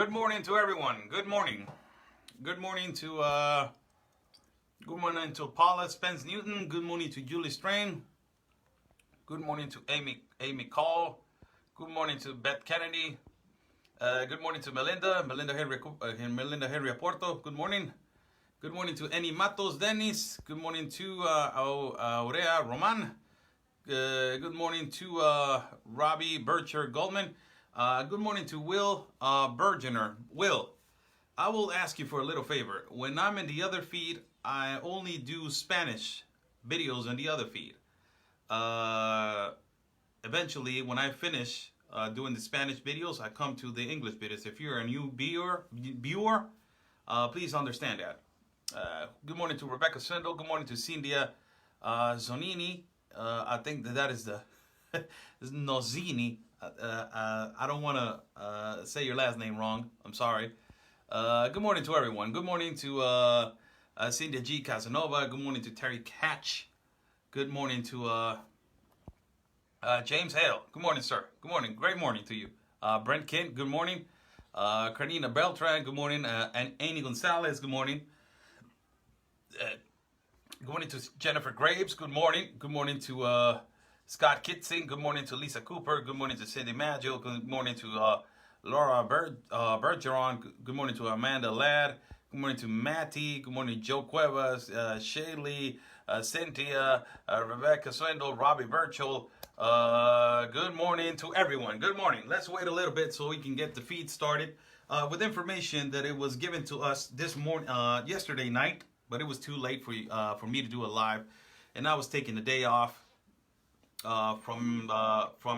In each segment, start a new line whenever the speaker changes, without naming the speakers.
Good morning to everyone. Good morning. Good morning to Paula Spence Newton. Good morning to Julie Strain. Good morning to Amy Call. Good morning to Beth Kennedy. Good morning to Melinda Henry Porto. Good morning. Good morning to Eni Matos Dennis. Good morning to Aurea Roman. Good morning to Robbie Bircher Goldman. Good morning to Will Bergener. Will, I will ask you for a little favor. When I'm in the other feed, I only do Spanish videos on the other feed. Eventually, when I finish doing the Spanish videos, I come to the English videos. If you're a new viewer, please understand that. Good morning to Rebecca Swindle. Good morning to Cindia Zonini. I think that is the Nozini. I don't want to say your last name wrong. I'm sorry. Good morning to everyone. Good morning to Cindy G. Casanova. Good morning to Terry Catch. Good morning to James Hale. Good morning, sir. Good morning. Great morning to you. Brent Kent. Good morning. Carnina Beltran. Good morning. And Amy Gonzalez. Good morning. Good morning to Jennifer Graves. Good morning. Good morning to Scott Kitzing. Good morning to Lisa Cooper. Good morning to Cindy Maggio. Good morning to Laura Bergeron. Good morning to Amanda Ladd. Good morning to Matty. Good morning to Joe Cuevas, Shaylee, Cynthia, Rebecca Swindle, Robbie Birchall. Good morning to everyone. Good morning. Let's wait a little bit so we can get the feed started with information that it was given to us this morning, yesterday night, but it was too late for me to do a live, and I was taking the day off. From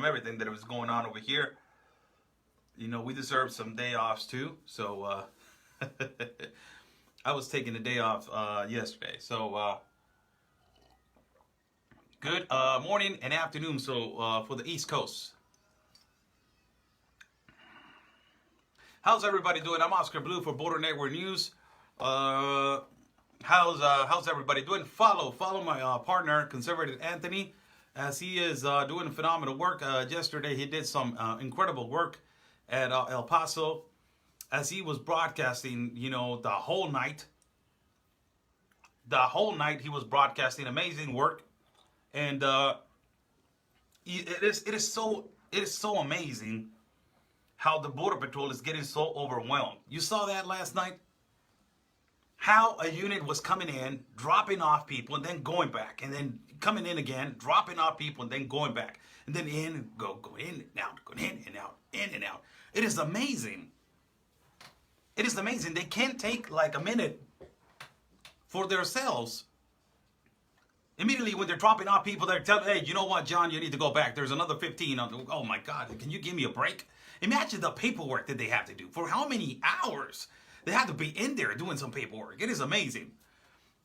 everything that was going on over here. You know, we deserve some day offs too. So I was taking the day off yesterday. So good morning and afternoon. So for the East Coast. How's everybody doing? I'm Oscar Blue for Border Network News. How's everybody doing? Follow my partner, Conservative Anthony, as he is doing phenomenal work. Yesterday he did some incredible work at El Paso, as he was broadcasting, you know, the whole night. The whole night he was broadcasting amazing work, and it is so amazing how the Border Patrol is getting so overwhelmed. You saw that last night? How a unit was coming in, dropping off people, and then going back, and then coming in again, dropping off people, and then going back, and then in, go in and out, go in and out, in and out. It is amazing. It is amazing. They can't take like a minute for themselves. Immediately when they're dropping off people, they're telling, hey, you know what, John, you need to go back. There's another 15. Oh my God, can you give me a break? Imagine the paperwork that they have to do. For how many hours? They have to be in there doing some paperwork. It is amazing.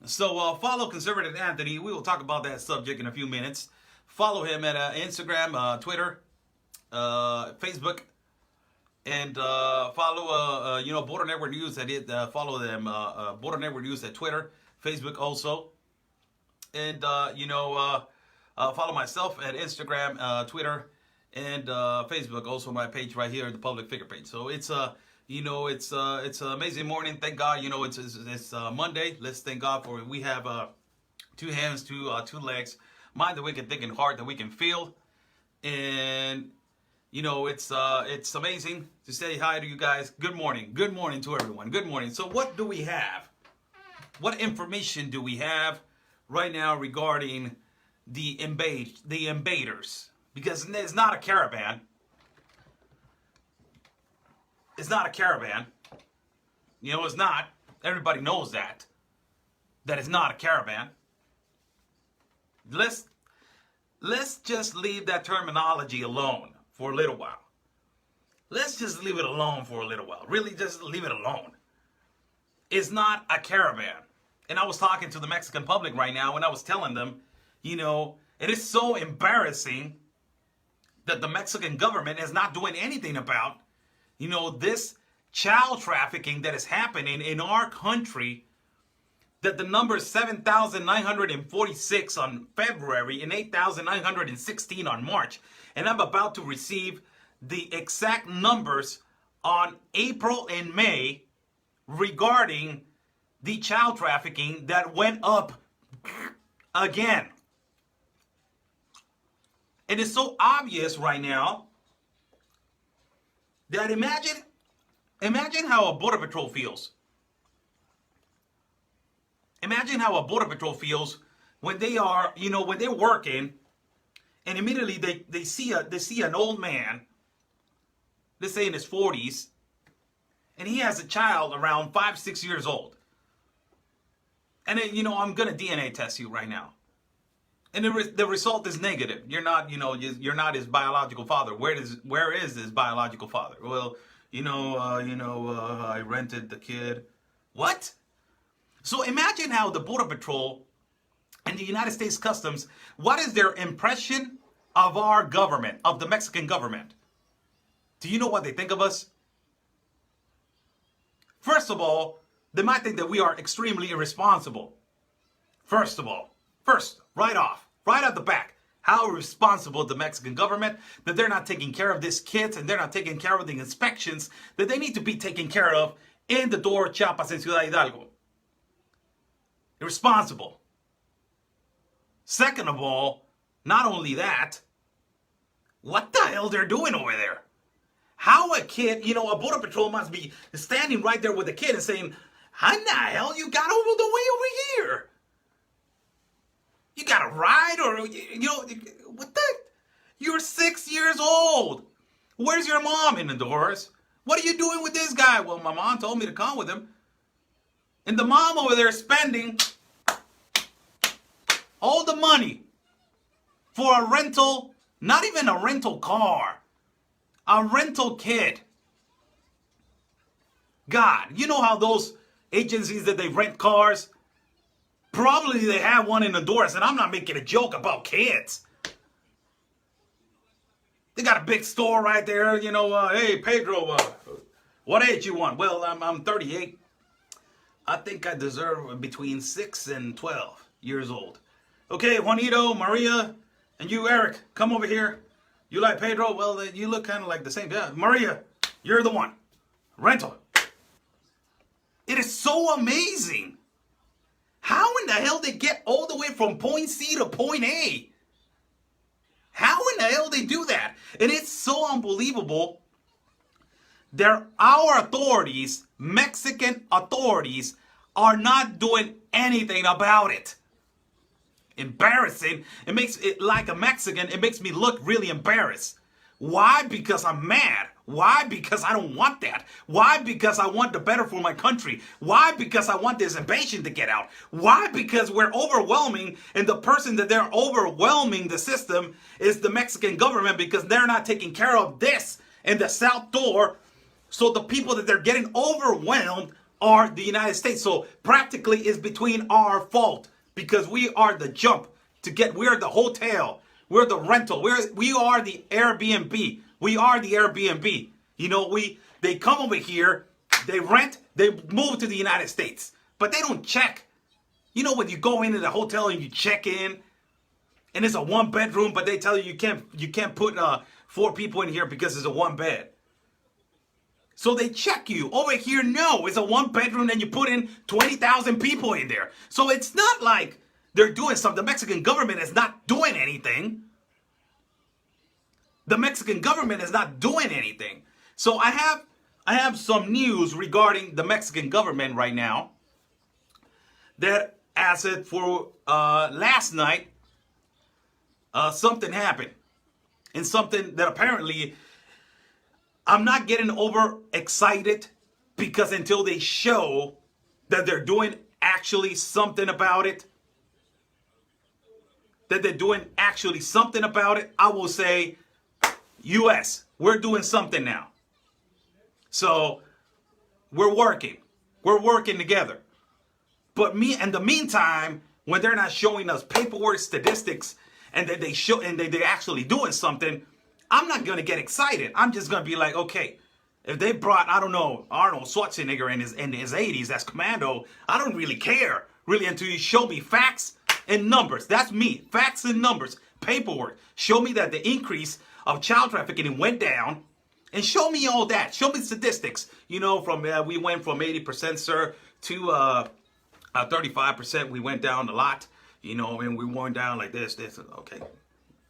So follow Conservative Anthony. We will talk about that subject in a few minutes. Follow him at Instagram, Twitter, Facebook, and follow Border Network News. I did follow them. Border Network News at Twitter, Facebook also, and follow myself at Instagram, Twitter, and Facebook. Also my page right here, the public figure page. So it's it's an amazing morning. Thank God, it's Monday. Let's thank God for it. We have two hands, two legs, mind that we can think, and heart that we can feel. And it's amazing to say hi to you guys. Good morning. Good morning to everyone. Good morning. So what do we have? What information do we have right now regarding the invaders? Because it's not a caravan. It's not a caravan. It's not. Everybody knows that it's not a caravan. Let's just leave that terminology alone for a little while. Let's just leave it alone for a little while. Really, just leave it alone. It's not a caravan. And I was talking to the Mexican public right now, and I was telling them, it is so embarrassing that the Mexican government is not doing anything about this child trafficking that is happening in our country, that the number is 7,946 on February and 8,916 on March. And I'm about to receive the exact numbers on April and May regarding the child trafficking that went up again. And it's so obvious right now that imagine how a border patrol feels. Imagine how a border patrol feels when they are, when they're working, and immediately they see an old man, let's say in his 40s, and he has a child around 5-6 years old. And then, I'm gonna DNA test you right now, and the result is negative. You're not, you're not his biological father. Where is his biological father? Well, I rented the kid. What? So imagine how the Border Patrol and the United States Customs, what is their impression of our government, of the Mexican government? Do you know what they think of us? First of all, they might think that we are extremely irresponsible. First, right out the back, how irresponsible the Mexican government, that they're not taking care of these kids and they're not taking care of the inspections that they need to be taken care of in the door Chiapas and Ciudad Hidalgo. Irresponsible. Second of all, not only that, what the hell they're doing over there? How a kid, a border patrol must be standing right there with a kid and saying, how in the hell you got all the way over here? You got a ride or, what the? You're 6 years old. Where's your mom in the doors? What are you doing with this guy? Well, my mom told me to come with him. And the mom over there spending all the money for a rental, not even a rental car, a rental kid. God, you know how those agencies that they rent cars, probably they have one in the doors, and I'm not making a joke about kids. They got a big store right there, hey, Pedro, what age you want? Well, I'm 38. I think I deserve between 6 and 12 years old. Okay, Juanito, Maria, and you, Eric, come over here. You like Pedro? Well, you look kind of like the same. Yeah, Maria, you're the one. Rental. It is so amazing. How in the hell they get all the way from point C to point A? How in the hell they do that? And it's so unbelievable. Our authorities, Mexican authorities, are not doing anything about it. Embarrassing. It makes it, like a Mexican, it makes me look really embarrassed. Why? Because I'm mad. Why? Because I don't want that. Why? Because I want the better for my country. Why? Because I want this invasion to get out. Why? Because we're overwhelming, and the person that they're overwhelming the system is the Mexican government, because they're not taking care of this in the South Door. So the people that they're getting overwhelmed are the United States. So practically it's between our fault, because we are the jump to get, we're the hotel, we're the rental, we are the Airbnb. We are the Airbnb. They come over here, they rent, they move to the United States, but they don't check. When you go into the hotel and you check in, and it's a 1-bedroom, but they tell you can't put 4 people in here because it's a 1 bed. So they check you. Over here, no, it's a 1-bedroom, and you put in 20,000 people in there. So it's not like they're doing something. The Mexican government is not doing anything. The Mexican government is not doing anything. So I have some news regarding the Mexican government right now. That as it for last night, something happened. And something that apparently I'm not getting over excited, because until they show that they're doing actually something about it, I will say, U.S., we're doing something now. So we're working together. But in the meantime, when they're not showing us paperwork, statistics, and that they're actually doing something, I'm not going to get excited. I'm just going to be like, okay, if they brought, I don't know, Arnold Schwarzenegger in his 80s as Commando, I don't really care, really, until you show me facts and numbers. That's me. Facts and numbers. Paperwork. Show me that the increase of child trafficking went down, And show me all that. Show me statistics. You know, from we went from 80%, sir, to 35%. We went down a lot. You know, and we went down like this. Okay.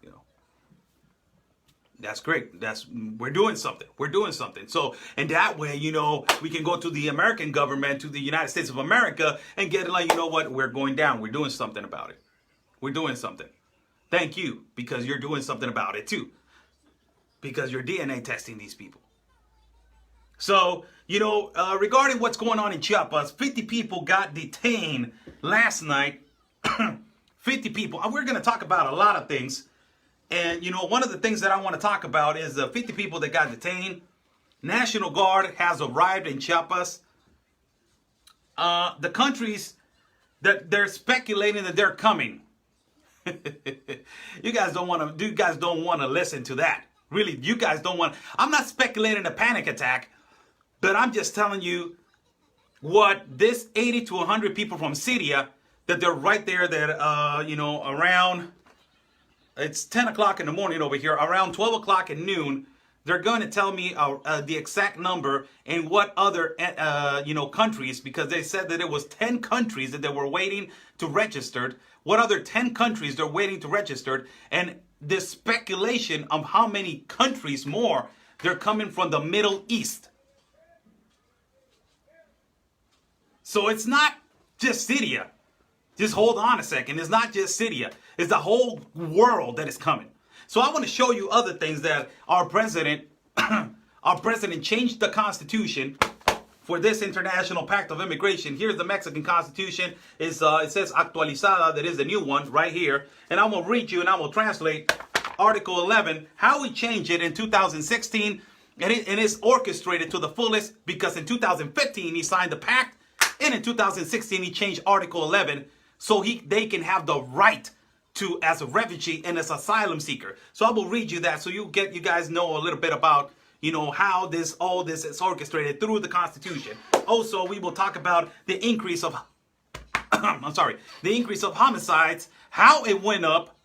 You know, that's great. We're doing something. We're doing something. So, and that way, you know, we can go to the American government, to the United States of America, and get like, you know what? We're going down. We're doing something about it. We're doing something. Thank you, because you're doing something about it too. Because you're DNA testing these people. So, you know, regarding what's going on in Chiapas, 50 people got detained last night. 50 people. We're going to talk about a lot of things. And, you know, one of the things that I want to talk about is the 50 people that got detained. National Guard has arrived in Chiapas. The countries that they're speculating that they're coming. You guys don't want to listen to that. Really, you guys don't want. I'm not speculating a panic attack, but I'm just telling you what this 80 to 100 people from Syria, that they're right there, that, you know, around, it's 10 o'clock in the morning over here, around 12 o'clock at noon, they're going to tell me the exact number and what other, you know, countries, because they said that it was 10 countries that they were waiting to register. What other 10 countries they're waiting to register, and this speculation of how many countries more they're coming from the Middle East. So it's not just Syria. Just hold on a second. It's not just Syria. It's the whole world that is coming. So I want to show you other things that our president, changed the Constitution for this International Pact of Immigration. Here's the Mexican Constitution. It says actualizada. That is the new one right here. And I'm going to read you and I will translate Article 11, how we changed it in 2016. And it's orchestrated to the fullest, because in 2015 he signed the pact. And in 2016 he changed Article 11 so they can have the right to, as a refugee and as asylum seeker. So I will read you that so you guys know a little bit about, you know, how all this is orchestrated through the Constitution. Also, we will talk about the increase of the increase of homicides, how it went up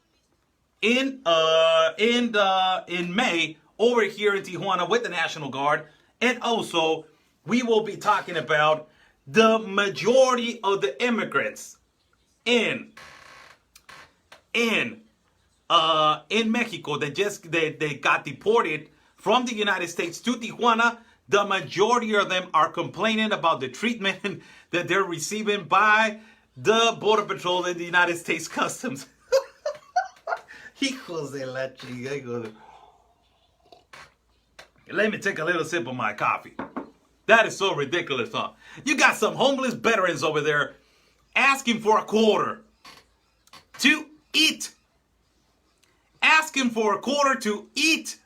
in May over here in Tijuana with the National Guard. And also, we will be talking about the majority of the immigrants in Mexico that they got deported from the United States to Tijuana. The majority of them are complaining about the treatment that they're receiving by the Border Patrol and the United States Customs. Hijos de la chingada. Let me take a little sip of my coffee. That is so ridiculous, huh? You got some homeless veterans over there asking for a quarter to eat. Asking for a quarter to eat.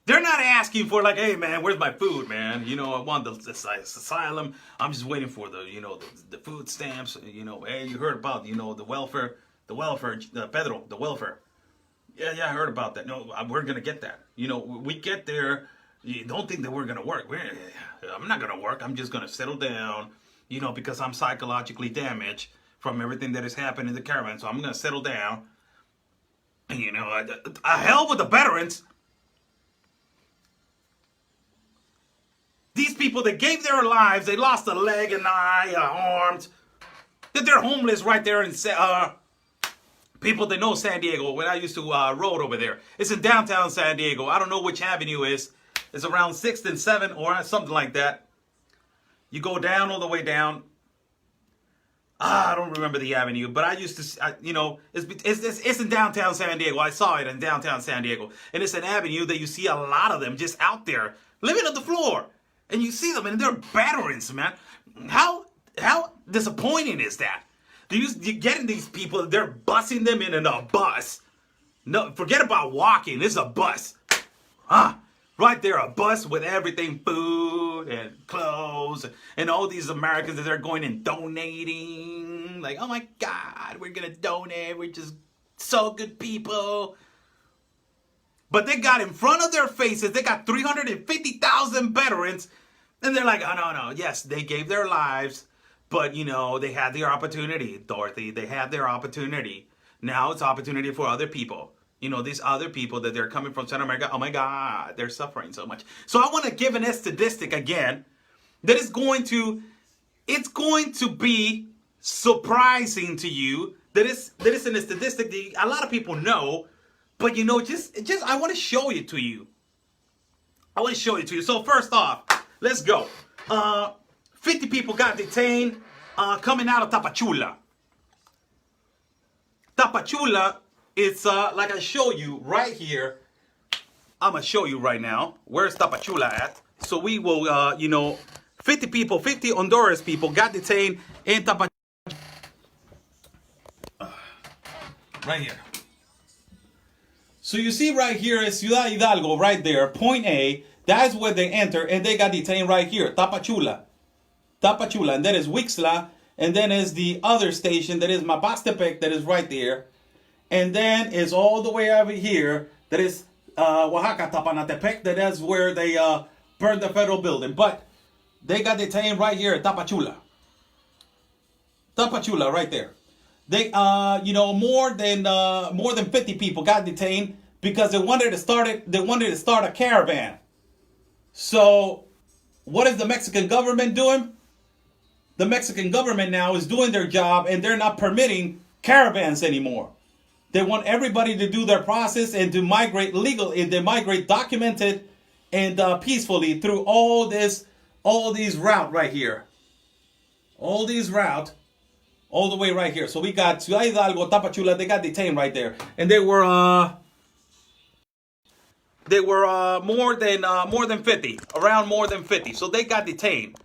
They're not asking for like, hey man, where's my food, man? You know, I want the asylum. I'm just waiting for the, you know, the food stamps. You know, hey, you heard about, you know, the welfare, Pedro, the welfare. Yeah, I heard about that. No, we're gonna get that. You know, we get there. You don't think that we're gonna work. I'm not gonna work. I'm just gonna settle down. You know, because I'm psychologically damaged from everything that has happened in the caravan. So I'm gonna settle down. And you know, a hell with the veterans. These people that gave their lives, they lost a leg, an eye, arms, that they're homeless right there in people that know San Diego, when I used to road over there. It's in downtown San Diego. I don't know which avenue is. It's around 6th and 7th or something like that. You go down all the way down. I don't remember the avenue, but I used to, you know, it's in downtown San Diego. I saw it in downtown San Diego. And it's an avenue that you see a lot of them just out there living on the floor. And you see them, and they're veterans, man. How disappointing is that? You're getting these people, they're busing them in a bus. No, forget about walking. This is a bus. Right there, a bus with everything, food and clothes, and all these Americans that they're going and donating. Like, oh my God, we're going to donate. We're just so good people. But they got in front of their faces, they got 350,000 veterans, and they're like, oh, no. Yes, they gave their lives, but, you know, they had their opportunity, Dorothy. They had their opportunity. Now it's opportunity for other people. these other people that they're coming from Central America. Oh my God, they're suffering so much. So I want to give a statistic again that is going to be surprising to you. That is a statistic that a lot of people know, but just I want to show it to you. I want to show it to you. So first off, let's go. 50 people got detained coming out of Tapachula. Tapachula, it's like I show you right here. I'm going to show you right now. Where's Tapachula at? So we will, 50 Honduras people got detained in Tapachula. Right here. So you see right here is Ciudad Hidalgo right there, point A. That's where they enter, and they got detained right here, Tapachula. Tapachula, and then is Wixla, and then is the other station that is Mapastepec, that is right there. And then is all the way over here, that is Oaxaca, Tapanatepec, that is where they burned the federal building. But they got detained right here at Tapachula. Tapachula, right there. They, more than 50 people got detained because they wanted to start a caravan. So, what is the Mexican government doing? The Mexican government now is doing their job, and they're not permitting caravans anymore. They want everybody to do their process and to migrate documented and peacefully through all these route right here. All these route. All the way right here. So we got Ciudad Hidalgo, Tapachula. They got detained right there, and they were more than 50, around more than 50. So they got detained.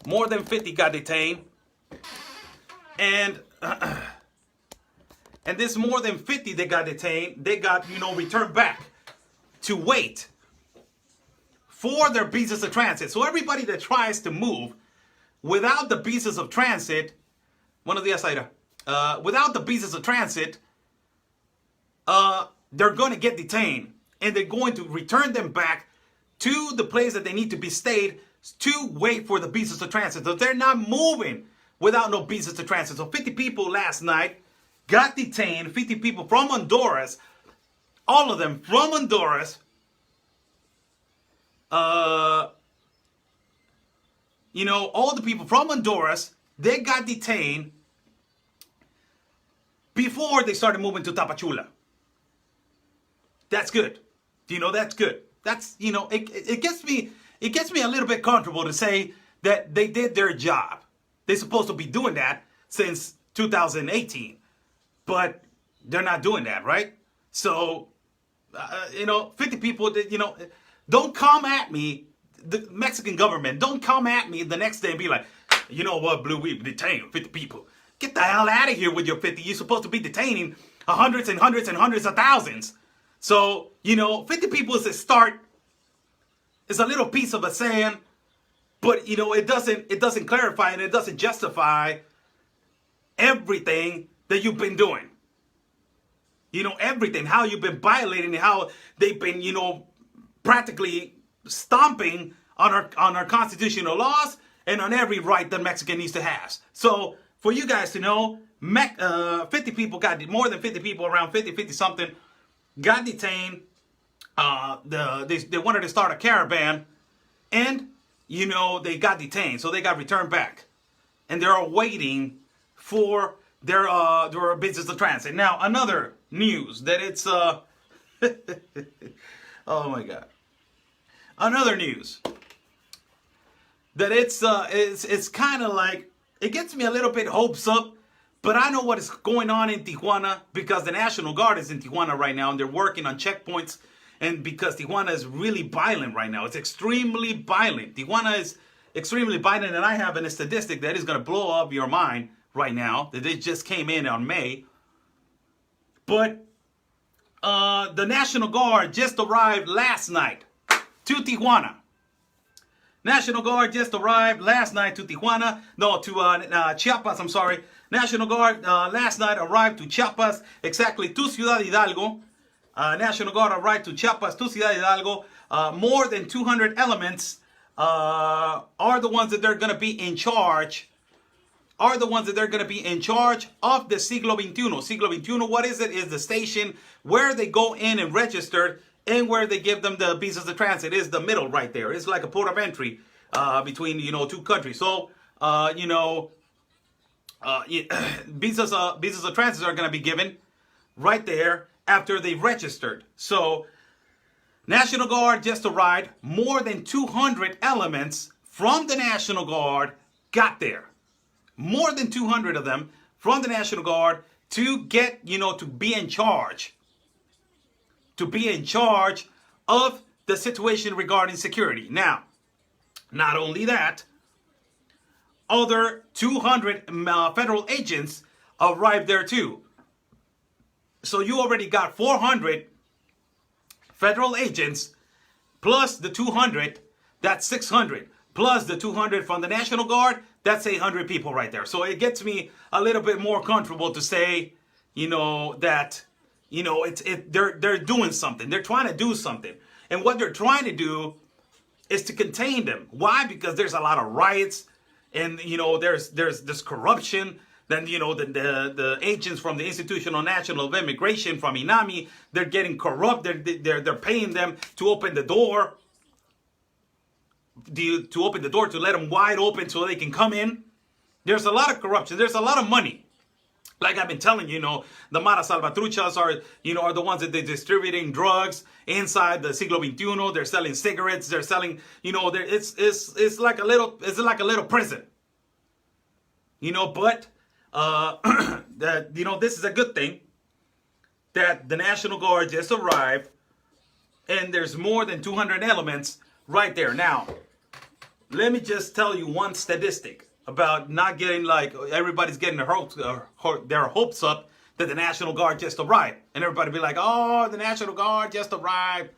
More than 50 got detained, and this more than 50 they got detained. They got returned back to wait for their visas of transit. So everybody that tries to move without the visas of transit. Without the visas of transit, they're going to get detained, and they're going to return them back to the place that they need to be stayed to wait for the visas of transit. So they're not moving without no visas of transit. So 50 people last night got detained, 50 people from Honduras, all of them from Honduras. All the people from Honduras, they got detained before they started moving to Tapachula. That's good. That's good. That's, it gets me a little bit comfortable to say that they did their job. They're supposed to be doing that since 2018, but they're not doing that, right? So, 50 people that, don't come at me, the Mexican government, don't come at me the next day and be like, you know what, Blue, we detained 50 people. Get the hell out of here with your 50. You're supposed to be detaining hundreds and hundreds and hundreds of thousands. So, 50 people is a start. It's a little piece of a saying, but it doesn't clarify and it doesn't justify everything that you've been doing. Everything, how you've been violating, how they've been, practically stomping on our constitutional laws and on every right that Mexican needs to have. So, for you guys to know, 50 people more than 50 people, around 50 something, got detained. They wanted to start a caravan, and they got detained, so they got returned back, and they're waiting for their business of transit. Now, another news that it's oh my God, another news that it's kind of like. It gets me a little bit hopes up, but I know what is going on in Tijuana because the National Guard is in Tijuana right now and they're working on checkpoints, and because Tijuana is really violent right now. It's extremely violent. Tijuana is extremely violent, and I have a statistic that is going to blow up your mind right now that it just came in on May. But the National Guard just arrived last night to Tijuana. National Guard just arrived last night to Tijuana. No, to Chiapas, I'm sorry. National Guard last night arrived to Chiapas, exactly to Ciudad Hidalgo. National Guard arrived to Chiapas, to Ciudad Hidalgo. More than 200 elements are the ones that they're going to be in charge are the ones that they're going to be in charge of the Siglo XXI. Siglo XXI, what is it? Is the station where they go in and register and where they give them the visas of transit. Is the middle right there. It's like a port of entry between, two countries. So, visas of transit are going to be given right there after they registered. So, National Guard just arrived. More than 200 elements from the National Guard got there. More than 200 of them from the National Guard to get, to be in charge. To be in charge of the situation regarding security. Now, not only that, other 200 federal agents arrived there too. So you already got 400 federal agents plus the 200, that's 600. Plus the 200 from the National Guard, that's 800 people right there. So it gets me a little bit more comfortable to say, that, they're doing something. They're trying to do something. And what they're trying to do is to contain them. Why? Because there's a lot of riots and, there's this corruption. Then, the agents from the Institutional National of Immigration from INAMI, they're getting corrupt. They're paying them to open the door. To open the door, to let them wide open so they can come in. There's a lot of corruption. There's a lot of money. Like I've been telling you, the Mara Salvatruchas are the ones that they're distributing drugs inside the Siglo XXI. They're selling cigarettes. They're selling, it's like a little prison. But that this is a good thing that the National Guard just arrived, and there's more than 200 elements right there. Now, let me just tell you one statistic about not getting, like, everybody's getting their hopes up that the National Guard just arrived. And everybody be like, oh, the National Guard just arrived.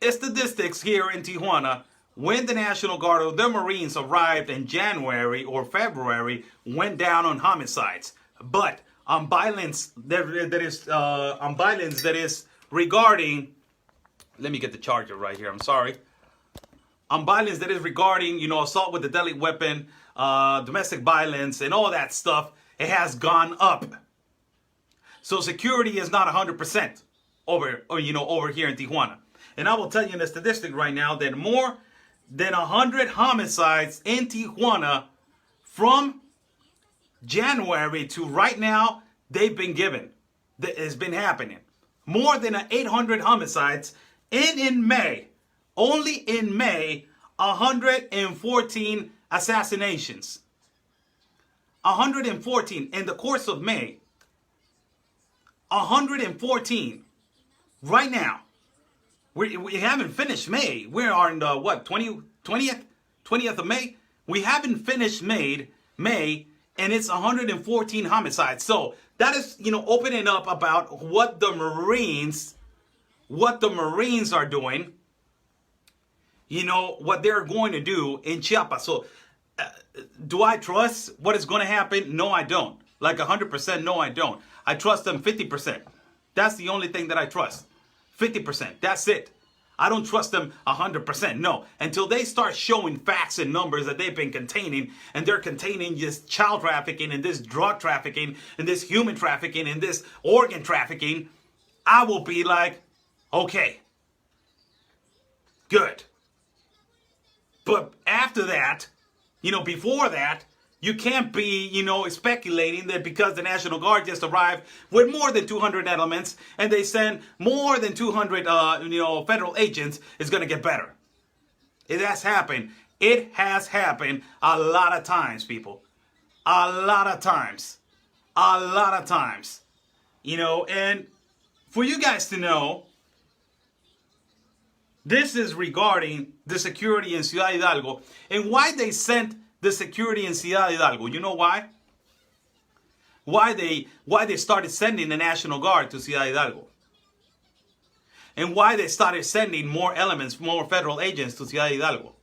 Statistics here in Tijuana, when the National Guard or the Marines arrived in January or February, went down on homicides. But on violence that is regarding, let me get the charger right here, I'm sorry. On violence that is regarding, assault with a deadly weapon, domestic violence, and all that stuff, it has gone up. So security is not 100% over here in Tijuana. And I will tell you in the statistic right now that more than 100 homicides in Tijuana from January to right now, they've been given. It's been happening. More than 800 homicides. And in May, only in May, 114 assassinations. 114 in the course of May. 114 right now. We haven't finished May. We are in the, 20th of May? We haven't finished May, and it's 114 homicides. So that is, opening up about what the Marines are doing, what they're going to do in Chiapas. So do I trust what is going to happen? No, I don't. Like 100%, no, I don't. I trust them 50%. That's the only thing that I trust. 50%. That's it. I don't trust them 100%. No. Until they start showing facts and numbers that they've been containing, and they're containing this child trafficking and this drug trafficking and this human trafficking and this organ trafficking, I will be like, okay, good. But after that, before that, you can't be, speculating that because the National Guard just arrived with more than 200 elements and they send more than 200, federal agents, it's going to get better. It has happened. It has happened a lot of times, people. A lot of times. A lot of times. And for you guys to know, this is regarding the security in Ciudad Hidalgo and why they sent the security in Ciudad Hidalgo. You know why? Why they started sending the National Guard to Ciudad Hidalgo. And why they started sending more elements, more federal agents to Ciudad Hidalgo.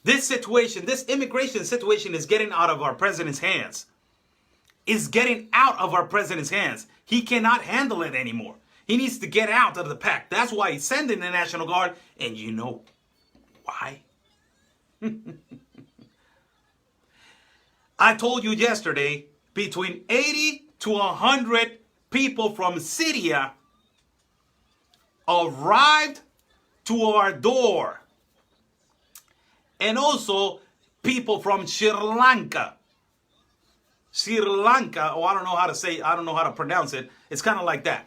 This situation, this immigration situation is getting out of our president's hands. It's getting out of our president's hands. He cannot handle it anymore. He needs to get out of the pack. That's why he's sending the National Guard. And you know why? I told you yesterday, between 80 to 100 people from Syria arrived to our door. And also people from Sri Lanka. Sri Lanka, oh, I don't know how to say, I don't know how to pronounce it. It's kind of like that.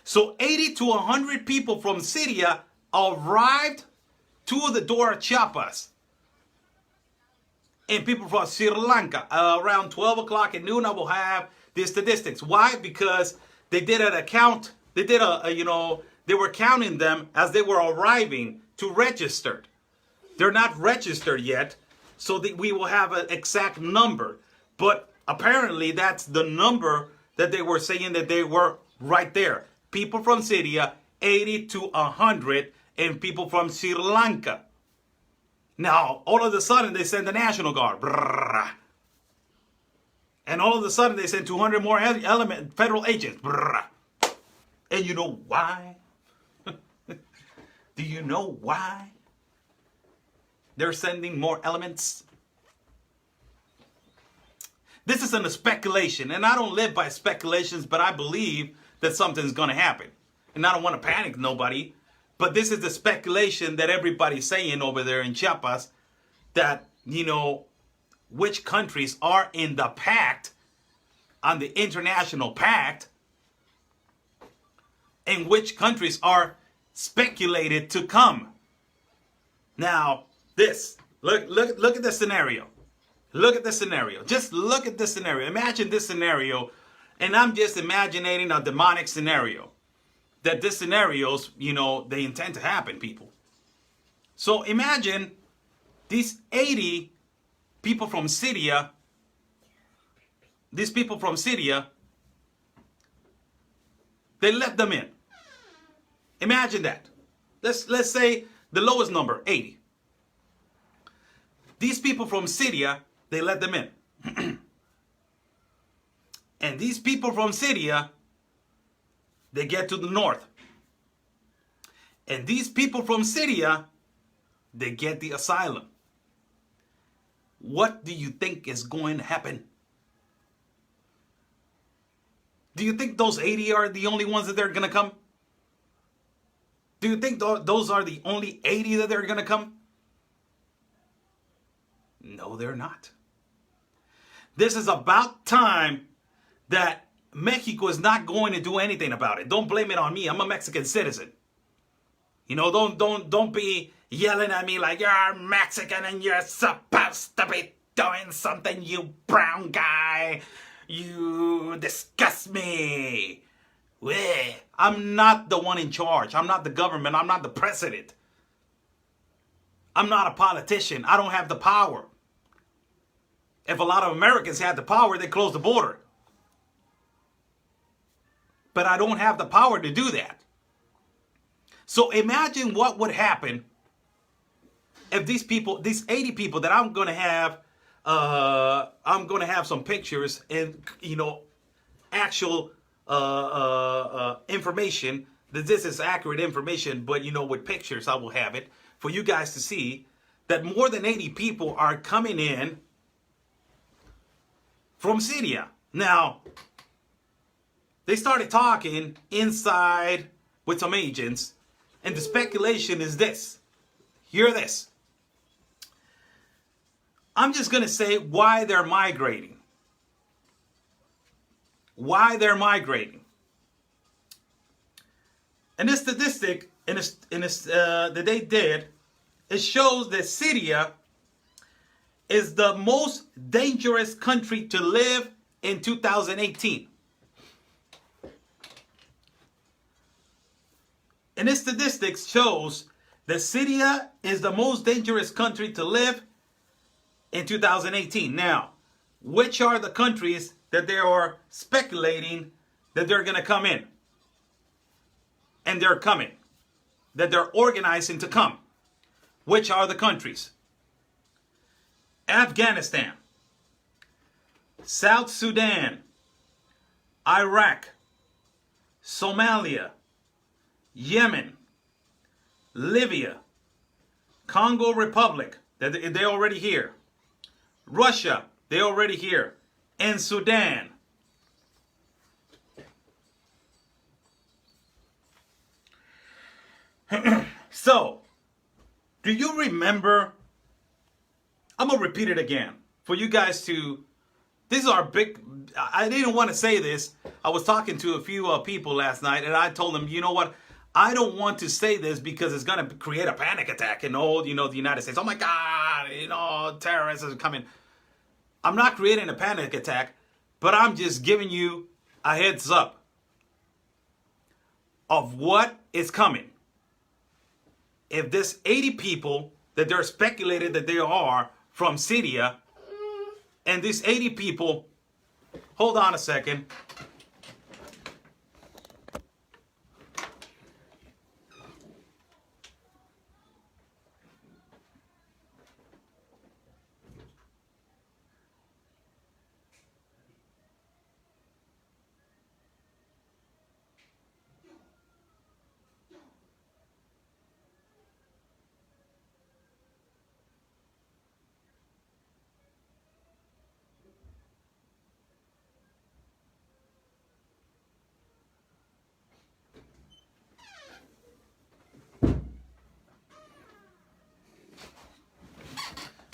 So 80 to 100 people from Syria arrived to the door of Chiapas. And people from Sri Lanka, around 12 o'clock at noon, I will have the statistics. Why? Because they did an account, they did they were counting them as they were arriving to register. They're not registered yet, so that we will have an exact number. But apparently that's the number that they were saying that they were right there. People from Syria, 80 to 100, and people from Sri Lanka. Now, all of a sudden, they send the National Guard. Brrr. And all of a sudden, they send 200 more federal agents. Brrr. And you know why? Do you know why they're sending more elements? This isn't a speculation, and I don't live by speculations, but I believe that something's going to happen. And I don't want to panic nobody, but this is the speculation that everybody's saying over there in Chiapas, that, which countries are in the pact, on the international pact, and which countries are speculated to come. Now, look at this scenario. Look at this scenario. Just look at this scenario. Imagine this scenario, and I'm just imagining a demonic scenario. That this scenarios, they intend to happen, people. So imagine these 80 people from Syria. These people from Syria, they let them in. Imagine that. Let's say the lowest number, 80. These people from Syria, they let them in. And these people from Syria, they get to the north. And these people from Syria, they get the asylum. What do you think is going to happen? Do you think those 80 are the only ones that they're going to come? Do you think those are the only 80 that they're going to come? No, they're not. This is about time that Mexico is not going to do anything about it. Don't blame it on me. I'm a Mexican citizen. Don't be yelling at me like you're Mexican and you're supposed to be doing something, you brown guy. You disgust me. I'm not the one in charge. I'm not the government. I'm not the president. I'm not a politician. I don't have the power. If a lot of Americans had the power, they'd close the border. But I don't have the power to do that. So imagine what would happen if these people, these 80 people that I'm going to have some pictures and, actual information, that this is accurate information, but, with pictures, I will have it for you guys to see that more than 80 people are coming in from Syria. Now, they started talking inside with some agents, and the speculation is this. Hear this. I'm just going to say why they're migrating. Why they're migrating. And this statistic that they did, it shows that Syria is the most dangerous country to live in 2018. And this statistics shows that Syria is the most dangerous country to live in 2018. Now, which are the countries that they are speculating that they're going to come in? And they're coming. That they're organizing to come. Which are the countries? Afghanistan, South Sudan, Iraq, Somalia, Yemen, Libya, Congo Republic, they're already here. Russia, they're already here. And Sudan. So, do you remember? I'm going to repeat it again for you guys to. These are big. I didn't want to say this. I was talking to a few people last night, and I told them, you know what? I don't want to say this because it's going to create a panic attack in all, the United States. Oh my God, terrorists are coming. I'm not creating a panic attack, but I'm just giving you a heads up of what is coming. If this 80 people that they're speculated that they are from Syria, and these 80 people, hold on a second.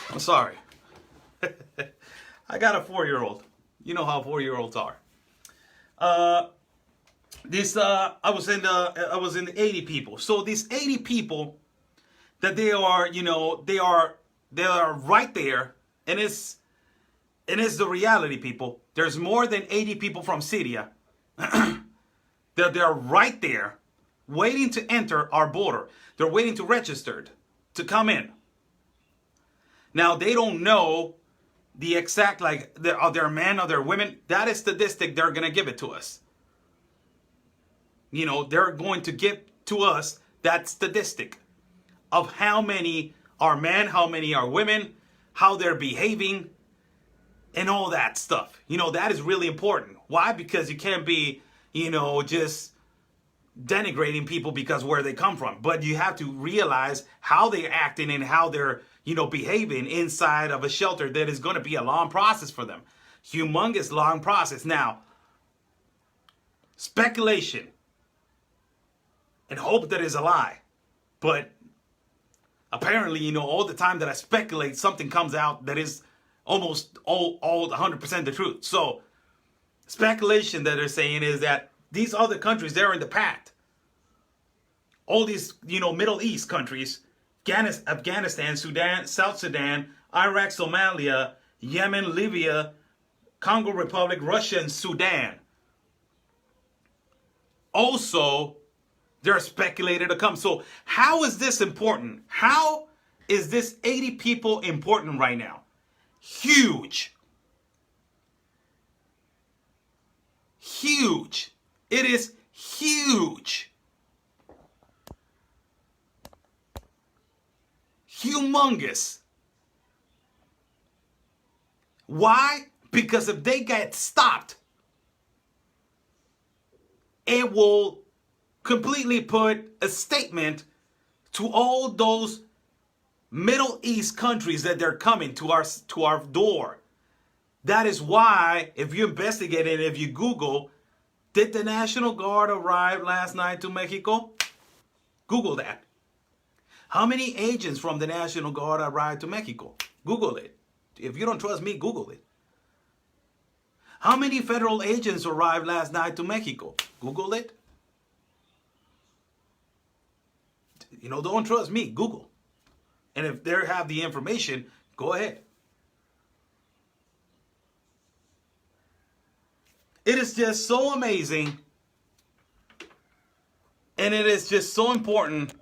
I'm sorry. I got a 4-year-old. You know how 4-year-olds are. I was in the 80 people. So these 80 people that they are right there, and it's the reality, people. There's more than 80 people from Syria. They're right there, waiting to enter our border. They're waiting to register to come in. Now, they don't know the exact, are they men, are they women? That is statistic, they're going to give it to us. They're going to give to us that statistic of how many are men, how many are women, how they're behaving, and all that stuff. That is really important. Why? Because you can't be, just denigrating people because where they come from. But you have to realize how they're acting and how they're, behaving inside of a shelter that is going to be a long process for them. Humongous long process. Now, speculation and hope that is a lie. But apparently, all the time that I speculate, something comes out that is almost all 100% the truth. So, speculation that they're saying is that these other countries, they're in the pact. All these, Middle East countries, Afghanistan, Sudan, South Sudan, Iraq, Somalia, Yemen, Libya, Congo Republic, Russia, and Sudan. Also, they're speculated to come. So how is this important? How is this 80 people important right now? Huge. Huge. It is huge. Humongous. Why? Because if they get stopped, it will completely put a statement to all those Middle East countries that they're coming to our door. That is why, if you investigate it, if you Google, did the National Guard arrive last night to Mexico? Google that. How many agents from the National Guard arrived to Mexico? Google it. If you don't trust me, Google it. How many federal agents arrived last night to Mexico? Google it. Don't trust me, Google. And if they have the information, go ahead. It is just so amazing. And it is just so important.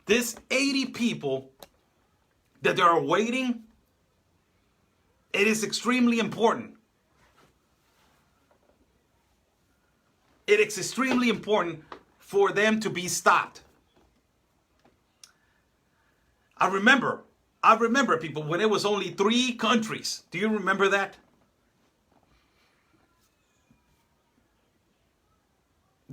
This 80 people that they are waiting, it is extremely important. It is extremely important for them to be stopped. I remember people when it was only 3 countries. Do you remember that?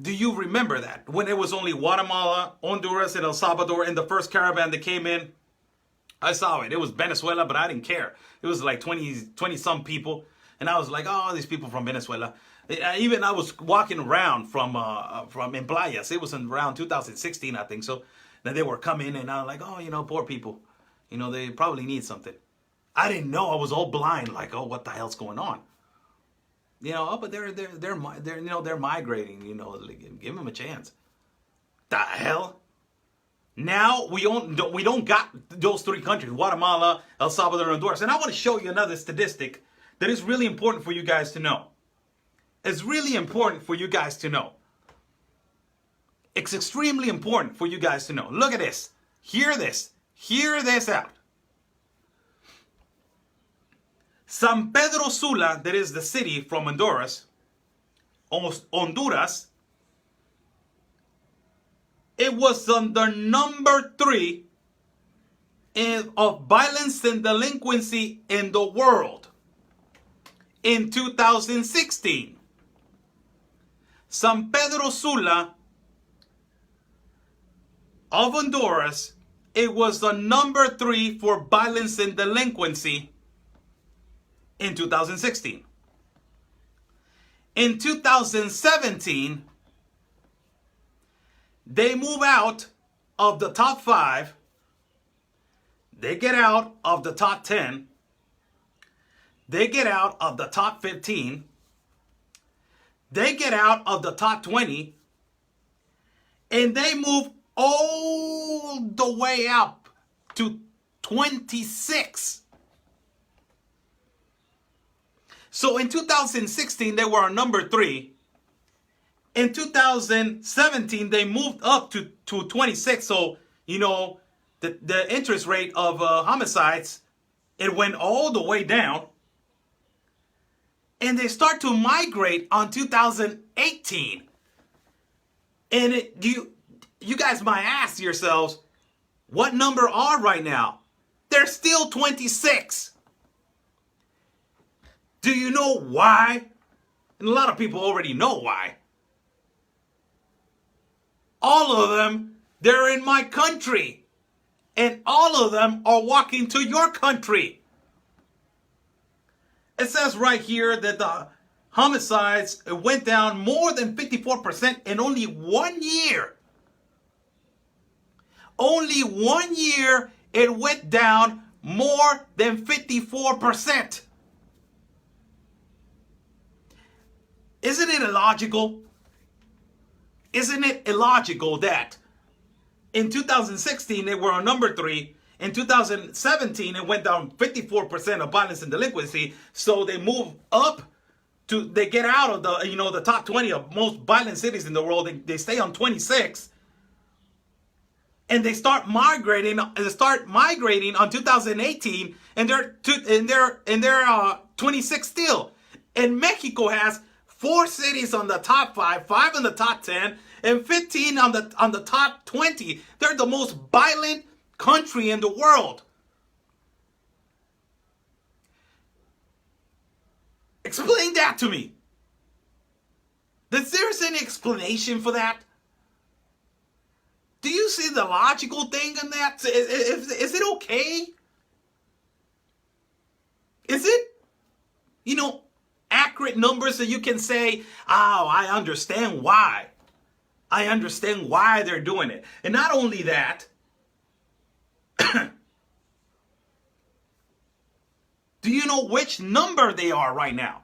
Do you remember that? When it was only Guatemala, Honduras, and El Salvador in the first caravan that came in? I saw it. It was Venezuela, but I didn't care. It was like 20 some people. And I was like, oh, these people from Venezuela. Even I was walking around from in Playas. It was around 2016, I think. So then they were coming and I was like, oh, poor people. They probably need something. I didn't know. I was all blind, like, oh, what the hell's going on? But they're migrating. Give them a chance. The hell. Now we don't got those three countries: Guatemala, El Salvador, and Honduras. And I want to show you another statistic that is really important for you guys to know. It's really important for you guys to know. It's extremely important for you guys to know. Look at this. Hear this. Hear this out. San Pedro Sula, that is the city from Honduras, it was under number 3 of violence and delinquency in the world in 2016. San Pedro Sula of Honduras, it was the number 3 for violence and delinquency in 2016. In 2017, they move out of the top 5. They get out of the top 10. They get out of the top 15. They get out of the top 20. And they move all the way up to 26. So in 2016, they were on number 3. In 2017, they moved up to 26. So, the interest rate of homicides, it went all the way down. And they start to migrate on 2018. And you guys might ask yourselves, what number are right now? They're still 26. Do you know why? And a lot of people already know why. All of them, they're in my country. And all of them are walking to your country. It says right here that the homicides went down more than 54% in only 1 year. Only 1 year, it went down more than 54%. Isn't it illogical? Isn't it illogical that in 2016 they were on number 3, in 2017 it went down 54% of violence and delinquency, so they move up they get out of the top 20 of most violent cities in the world. They stay on 26, and they start migrating on 2018, and they're 26 still. And Mexico has 4 cities on the top 5, 5 on the top 10, and 15 on the top 20. They're the most violent country in the world. Explain that to me. Is there any explanation for that? Do you see the logical thing in that? Is it okay? Is it, accurate numbers that you can say, oh, I understand why. I understand why they're doing it. And not only that, do you know which number they are right now?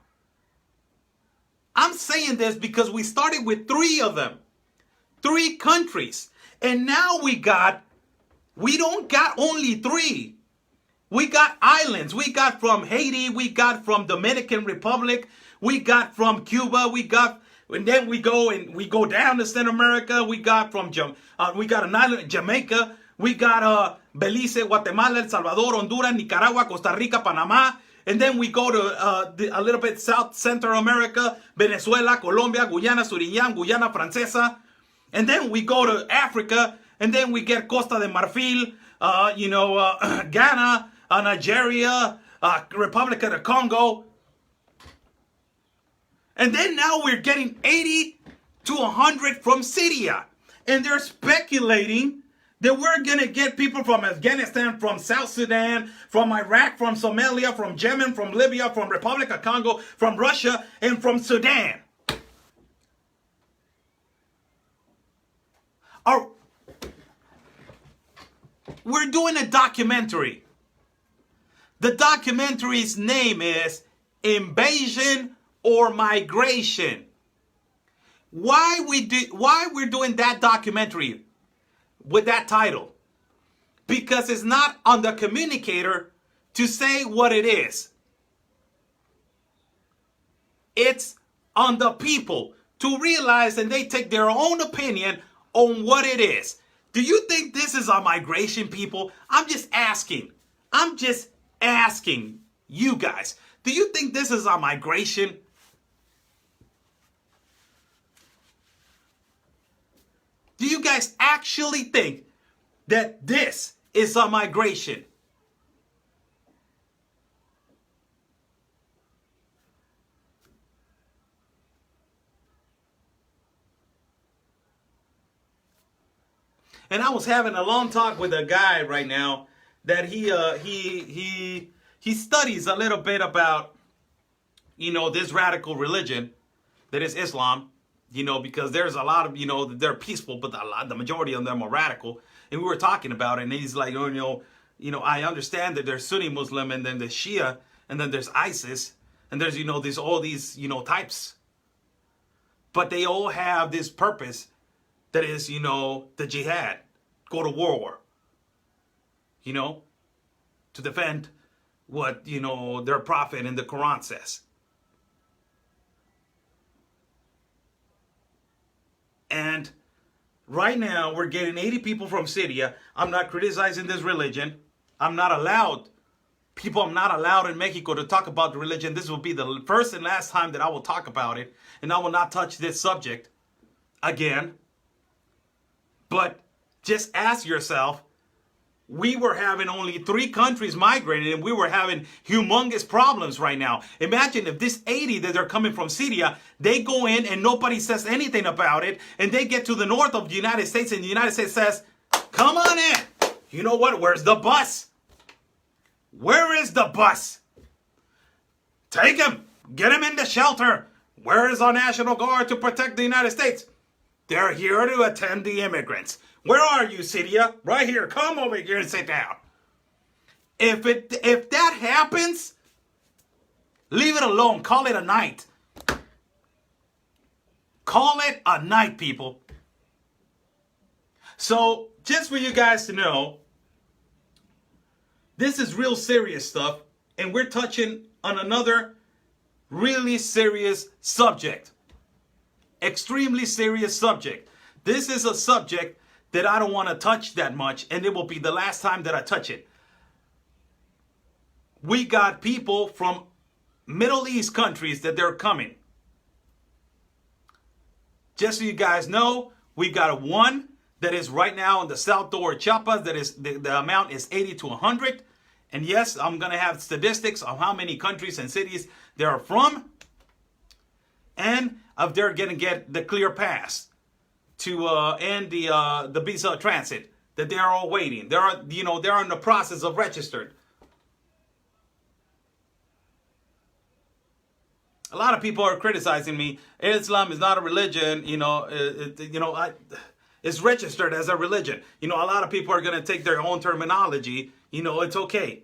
I'm saying this because we started with 3 of them. 3 countries. And now we don't got only 3. We got islands. We got from Haiti. We got from Dominican Republic. We got from Cuba. And then we go down to Central America. We got an island in Jamaica. We got Belize, Guatemala, El Salvador, Honduras, Nicaragua, Costa Rica, Panama. And then we go to a little bit South Central America, Venezuela, Colombia, Guyana, Suriname, Guyana Francesa. And then we go to Africa. And then we get Costa de Marfil, Ghana, Nigeria, Republic of the Congo. And then now we're getting 80 to 100 from Syria. And they're speculating that we're going to get people from Afghanistan, from South Sudan, from Iraq, from Somalia, from Yemen, from Libya, from Republic of Congo, from Russia, and from Sudan. We're doing a documentary. The documentary's name is Invasion or Migration. Why we're doing that documentary with that title? Because it's not on the communicator to say what it is. It's on the people to realize, and they take their own opinion on what it is. Do you think this is a migration, people? I'm just asking you guys. Do you think this is a migration? Do you guys actually think that this is a migration? And I was having a long talk with a guy right now that he studies a little bit about, this radical religion that is Islam, because there's a lot of, they're peaceful, but the majority of them are radical. And we were talking about it, and he's like, I understand that there's Sunni Muslim, and then there's Shia, and then there's ISIS, and there's, there's all these, types. But they all have this purpose that is, the jihad, go to war, to defend what, their prophet in the Quran says. And right now we're getting 80 people from Syria. I'm not criticizing this religion. I'm not allowed in Mexico to talk about the religion. This will be the first and last time that I will talk about it. And I will not touch this subject again. But just ask yourself, we were having only 3 countries migrating, and we were having humongous problems right now. Imagine if this 80 that are coming from Syria, they go in and nobody says anything about it, and they get to the north of the United States, and the United States says, come on in. You know what? Where's the bus? Where is the bus? Take him. Get him into shelter. Where is our National Guard to protect the United States? They're here to attend the immigrants. Where are you, Syria? Right here. Come over here and sit down. If that happens, leave it alone. Call it a night. Call it a night, people. So, just for you guys to know, this is real serious stuff, and we're touching on another really serious subject. Extremely serious subject. This is a subject that I don't want to touch that much, and it will be the last time that I touch it. We got people from Middle East countries that they're coming. Just so you guys know, we got one that is right now on the south door of Chiapas. That is the amount is 80 to 100. And yes, I'm going to have statistics of how many countries and cities they are from, and if they're going to get the clear pass to end the visa transit that they are all waiting. They're in the process of registered. A lot of people are criticizing me. Islam is not a religion. It's registered as a religion. A lot of people are going to take their own terminology. It's okay.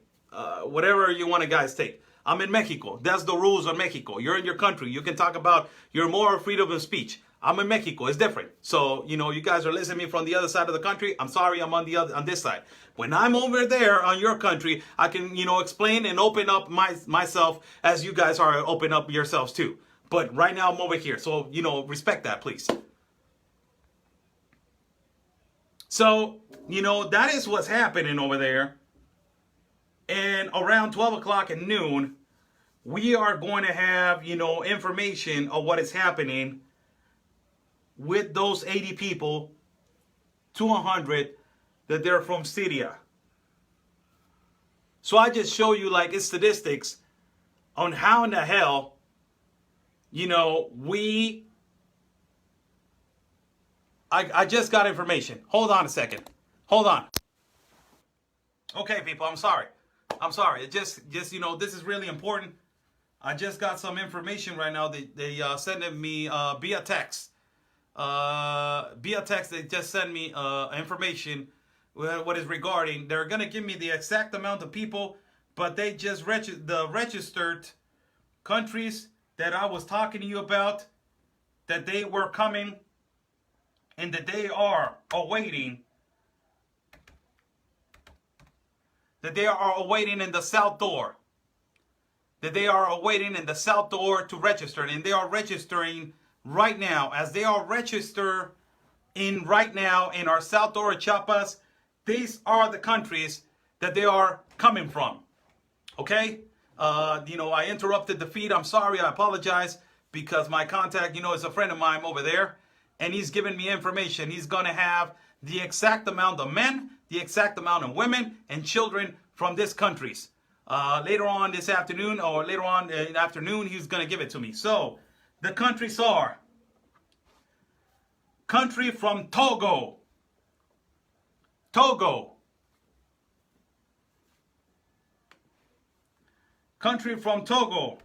Whatever you want to guys take. I'm in Mexico. That's the rules of Mexico. You're in your country. You can talk about your more freedom of speech. I'm in Mexico. It's different. So, you guys are listening to me from the other side of the country. I'm sorry, I'm on this side. When I'm over there on your country, I can, explain and open up myself as you guys are open up yourselves too. But right now I'm over here. So, respect that, please. So, that is what's happening over there. And around 12 o'clock at noon, we are going to have, information of what is happening with those 80 people to 100 that they're from Syria. So I just show you it's statistics on how in the hell, we I just got information. Hold on a second. Hold on. Okay, people, I'm sorry. I'm sorry. It just you know, this is really important. I just got some information right now. They sent it me via text. Via text, they just sent me information what is regarding. They're gonna give me the exact amount of people, but they just registered countries that I was talking to you about, that they were coming and that they are awaiting. That they are awaiting in the south door. That they are awaiting in the south door to register. And they are registering right now. As they are registered in right now in our south door of Chiapas, these are the countries that they are coming from. Okay? You know, I interrupted the feed. I'm sorry. I apologize, because my contact, you know, is a friend of mine over there. And he's giving me information. He's going to have the exact amount of men, the exact amount of women and children from these countries. Later on this afternoon, or later on in the afternoon, he's going to give it to me. So, the countries are: country from Togo. Togo. Country from Togo.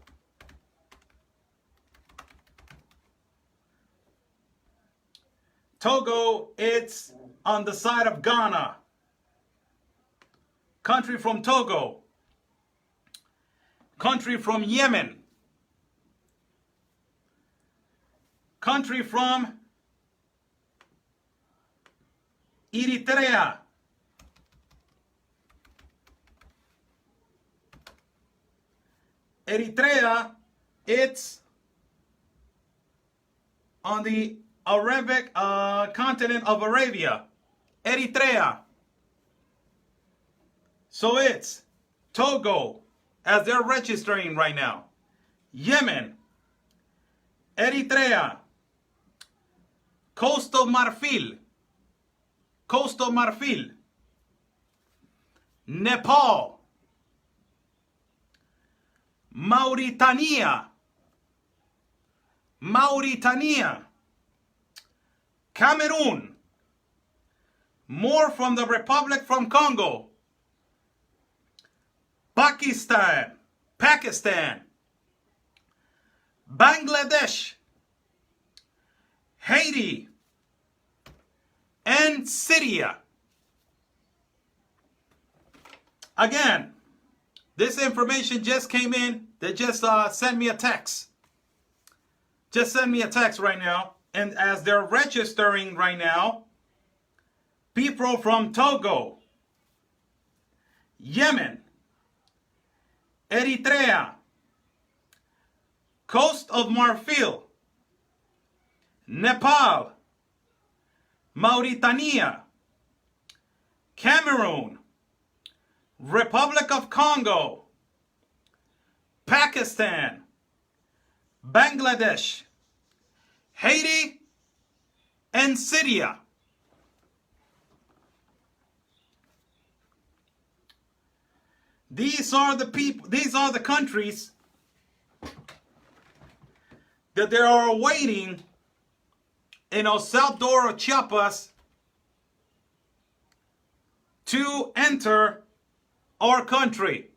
Togo, it's on the side of Ghana. Country from Togo. Country from Yemen. Country from Eritrea. Eritrea, it's on the Arabic continent of Arabia. Eritrea. So it's Togo, as they're registering right now. Yemen. Eritrea. Coastal Marfil. Coastal Marfil. Nepal. Mauritania. Mauritania. Cameroon. More from the Republic from Congo. Pakistan. Bangladesh. Haiti. And Syria. Again, this information just came in. They just sent me a text. Just send me a text right now. And as they're registering right now, people from Togo, Yemen, Eritrea, Coast of Marfil, Nepal, Mauritania, Cameroon, Republic of Congo, Pakistan, Bangladesh, Haiti, and Syria. These are the people, these are the countries that they are awaiting in El Salvador, Chiapas, to enter our country.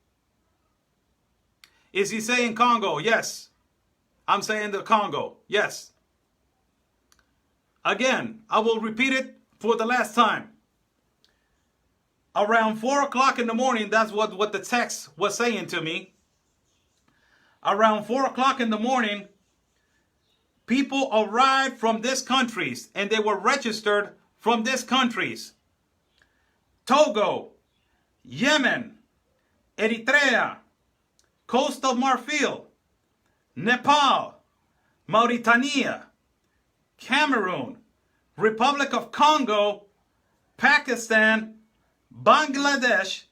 Is he saying Congo? Yes. I'm saying the Congo. Yes. Again, I will repeat it for the last time. Around 4 o'clock in the morning, that's what the text was saying to me. Around 4 o'clock in the morning, people arrived from these countries, and they were registered from these countries. Togo, Yemen, Eritrea, Coast of Marfil, Nepal, Mauritania, Cameroon, Republic of Congo, Pakistan, Bangladesh,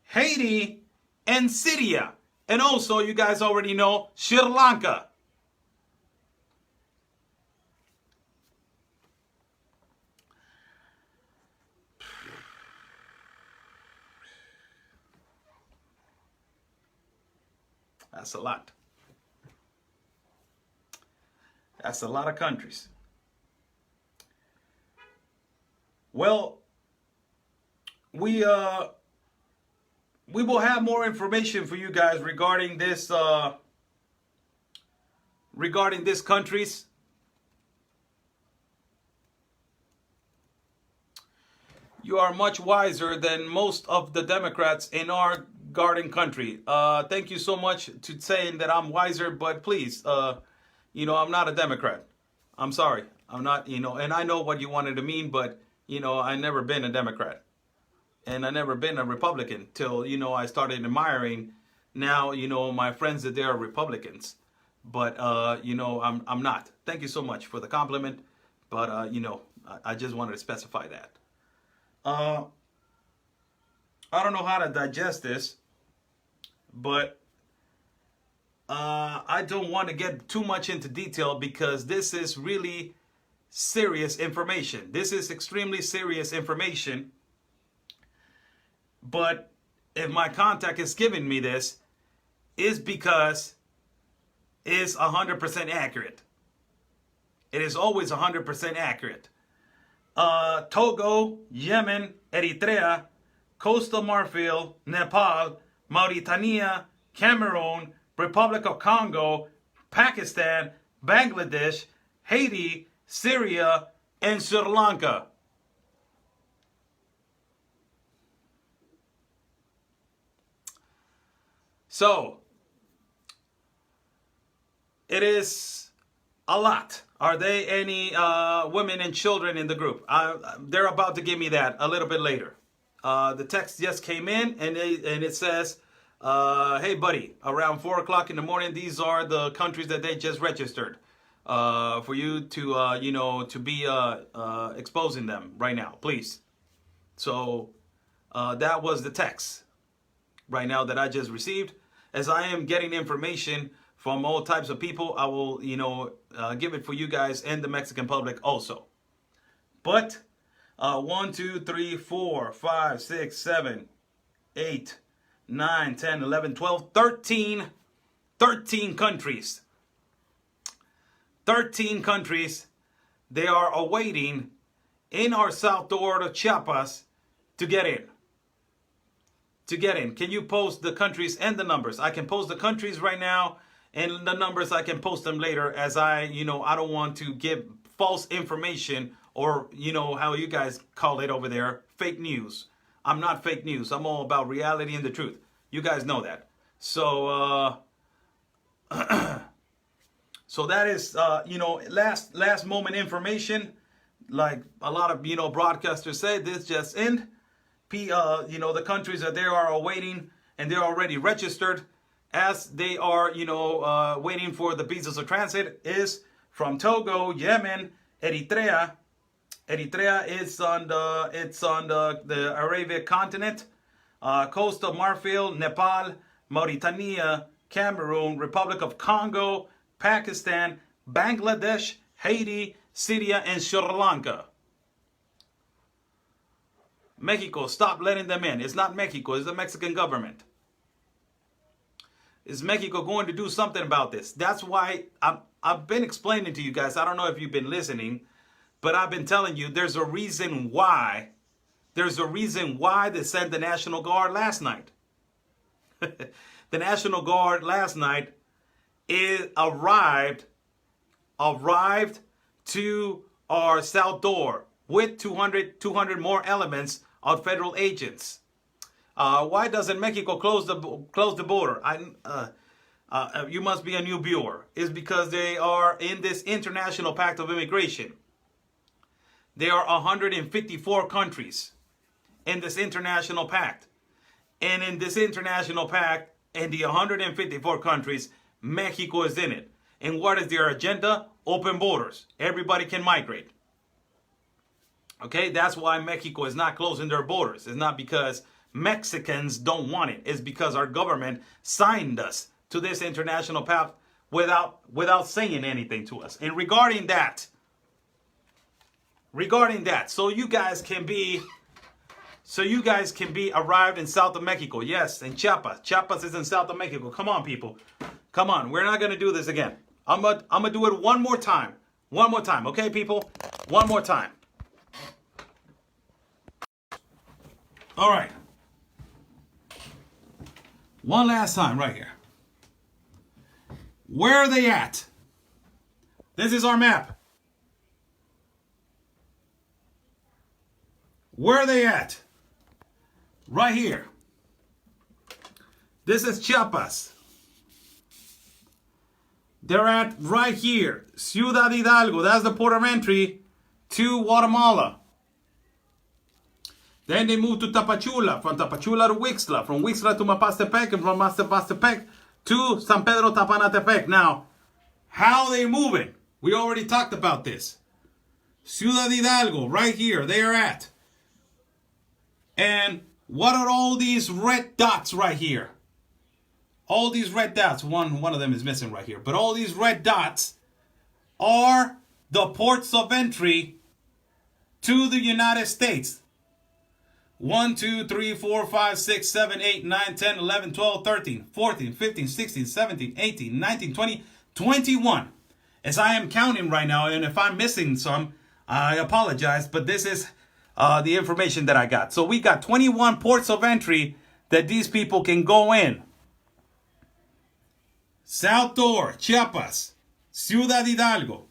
Haiti, and Syria. And also, you guys already know, Sri Lanka. That's a lot. That's a lot of countries. Well, we will have more information for you guys regarding this countries. You are much wiser than most of the Democrats in our garden country. Thank you so much to saying that I'm wiser, but please, I'm not a Democrat. I'm sorry. I'm not, and I know what you wanted to mean, but, I never been a Democrat. And I never been a Republican till, I started admiring now, my friends that they are Republicans. But, I'm not. Thank you so much for the compliment. But, I just wanted to specify that. I don't know how to digest this, but I don't want to get too much into detail because this is really serious information. This is extremely serious information. But if my contact is giving me this, is because it's 100% accurate. It is always 100% accurate. Togo, Yemen, Eritrea, Coastal Marfil, Nepal, Mauritania, Cameroon, Republic of Congo, Pakistan, Bangladesh, Haiti, Syria, and Sri Lanka. So, it is a lot. Are there any women and children in the group? They're about to give me that a little bit later. The text just came in and it says, hey buddy, around 4 o'clock in the morning, these are the countries that they just registered for you to, to be exposing them right now, please. So that was the text right now that I just received. As I am getting information from all types of people, I will, give it for you guys and the Mexican public also. But 1, 2, 3, 4, 5, 6, 7, 8, 9, 10, 11, 12, 13 countries. 13 countries, they are awaiting in our South Door of Chiapas to get in. Can you post the countries and the numbers? I can post the countries right now, and the numbers I can post them later, as I don't want to give false information, or how you guys call it over there, fake news. I'm not fake news. I'm all about reality and the truth. You guys know that. So so that is last moment information. Like a lot of broadcasters say, this just in. The countries that they are awaiting and they're already registered as they are, waiting for the visas of transit is from Togo, Yemen, Eritrea. Eritrea is on the Arabic continent. Coastal Marfil, Nepal, Mauritania, Cameroon, Republic of Congo, Pakistan, Bangladesh, Haiti, Syria, and Sri Lanka. Mexico, stop letting them in. It's not Mexico, it's the Mexican government. Is Mexico going to do something about this? That's why I've been explaining to you guys. I don't know if you've been listening, but I've been telling you there's a reason why. There's a reason why they sent the National Guard last night. The National Guard last night arrived to our South Door with 200 more elements of federal agents. Why doesn't Mexico close the border? You must be a new viewer. It's because they are in this international pact of immigration. There are 154 countries in this international pact. And in this international pact, in the 154 countries, Mexico is in it. And what is their agenda? Open borders. Everybody can migrate. Okay, that's why Mexico is not closing their borders. It's not because Mexicans don't want it. It's because our government signed us to this international pact without saying anything to us. And regarding that, so you guys can be arrived in south of Mexico. Yes, in Chiapas. Chiapas is in south of Mexico. Come on, people. Come on. We're not going to do this again. I'm gonna do it one more time. One more time, okay, people? One more time. All right. One last time right here. Where are they at? This is our map. Where are they at? Right here. This is Chiapas. They're at right here. Ciudad Hidalgo. That's the port of entry to Guatemala. Then they moved to Tapachula. From Tapachula to Wixla. From Wixla to Mapastepec. And from Mapastepec to San Pedro Tapanatepec. Now, how are they moving? We already talked about this. Ciudad Hidalgo, right here, they are at. And what are all these red dots right here? All these red dots, one of them is missing right here, but all these red dots are the ports of entry to the United States. 1, 2, 3, 4, 5, 6, 7, 8, 9, 10, 11, 12, 13, 14, 15, 16, 17, 18, 19, 20, 21. As I am counting right now, and if I'm missing some, I apologize, but this is the information that I got. So we got 21 ports of entry that these people can go in. South Door, Chiapas, Ciudad Hidalgo.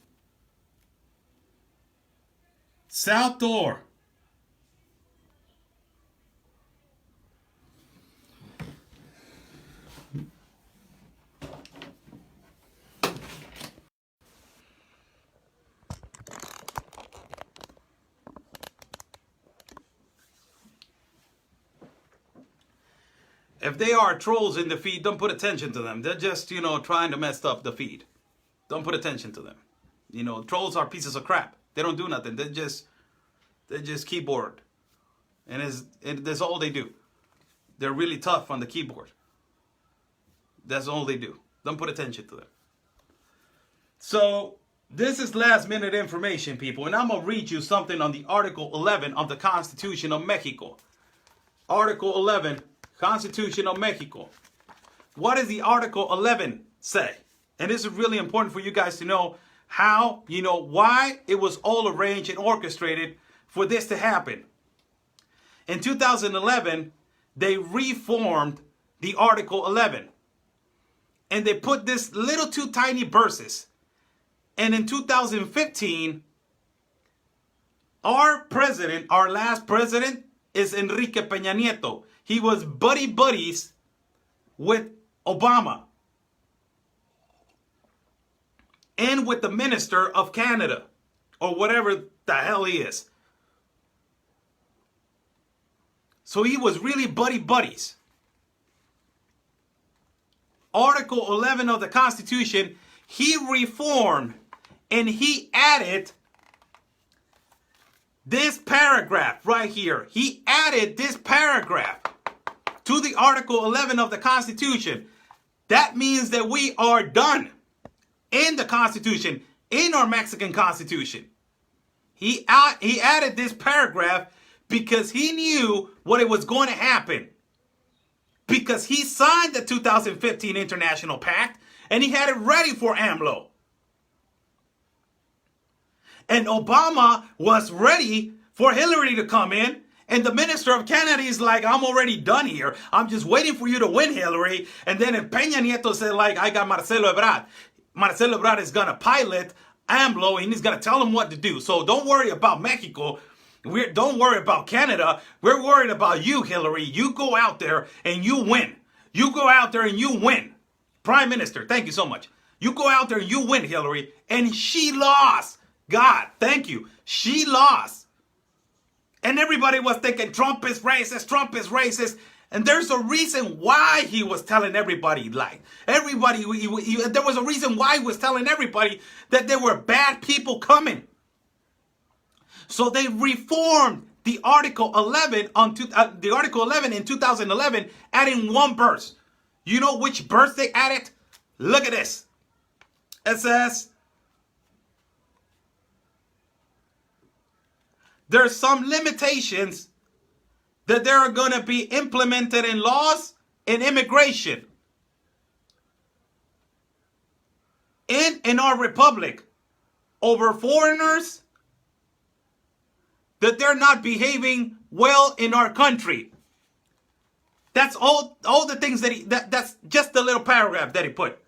South Door. If they are trolls in the feed, don't put attention to them. They're just, trying to mess up the feed. Don't put attention to them. Trolls are pieces of crap. They don't do nothing. They're just keyboard. And that's all they do. They're really tough on the keyboard. That's all they do. Don't put attention to them. So, this is last minute information, people. And I'm going to read you something on the Article 11 of the Constitution of Mexico. Article 11, Constitution of Mexico. What does the Article 11 say? And this is really important for you guys to know how, why it was all arranged and orchestrated for this to happen. In 2011, they reformed the Article 11. And they put this little two tiny verses. And in 2015, our last president, is Enrique Peña Nieto. He was buddies with Obama. And with the Minister of Canada. Or whatever the hell he is. So he was really buddies. Article 11 of the Constitution, he reformed and he added this paragraph right here. He added this paragraph to the Article 11 of the Constitution. That means that we are done in the Constitution, in our Mexican Constitution. He added this paragraph because he knew what it was going to happen. Because he signed the 2015 International Pact and he had it ready for AMLO. And Obama was ready for Hillary to come in. And the Minister of Canada is like, I'm already done here. I'm just waiting for you to win, Hillary. And then if Peña Nieto said, I got Marcelo Ebrard. Marcelo Ebrard is going to pilot AMLO and he's going to tell him what to do. So don't worry about Mexico. Don't worry about Canada. We're worried about you, Hillary. You go out there and you win. You go out there and you win. Prime Minister, thank you so much. You go out there and you win, Hillary. And she lost. God, thank you. She lost. And everybody was thinking Trump is racist, Trump is racist. And there's a reason why he was telling everybody, there was a reason why he was telling everybody that there were bad people coming. So they reformed the Article 11 in 2011, adding one verse. You know which verse they added? Look at this. It says, there's some limitations that there are going to be implemented in laws and immigration in our republic over foreigners that they're not behaving well in our country. That's all the things that's just the little paragraph that he put.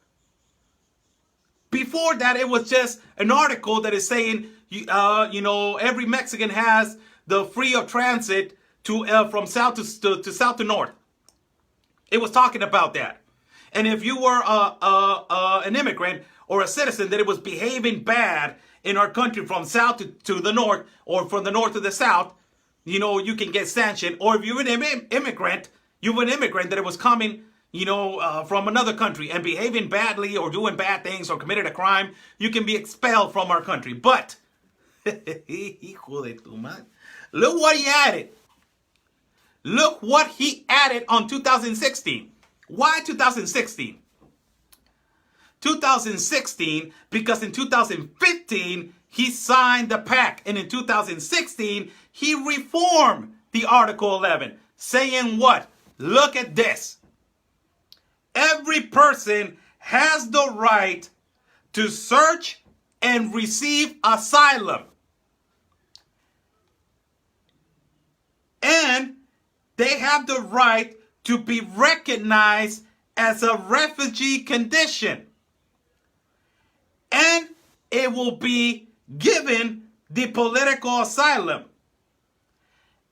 Before that, it was just an article that is saying, every Mexican has the free of transit to from south to south to north. It was talking about that. And if you were an immigrant or a citizen that it was behaving bad in our country from south to the north, or from the north to the south, you can get sanctioned. Or if you're an immigrant, that it was coming, from another country and behaving badly or doing bad things or committed a crime, you can be expelled from our country. But, look what he added. Look what he added on 2016. Why 2016? 2016, because in 2015, he signed the pact. And in 2016, he reformed the Article 11, saying what? Look at this. Every person has the right to search and receive asylum. And they have the right to be recognized as a refugee condition. And it will be given the political asylum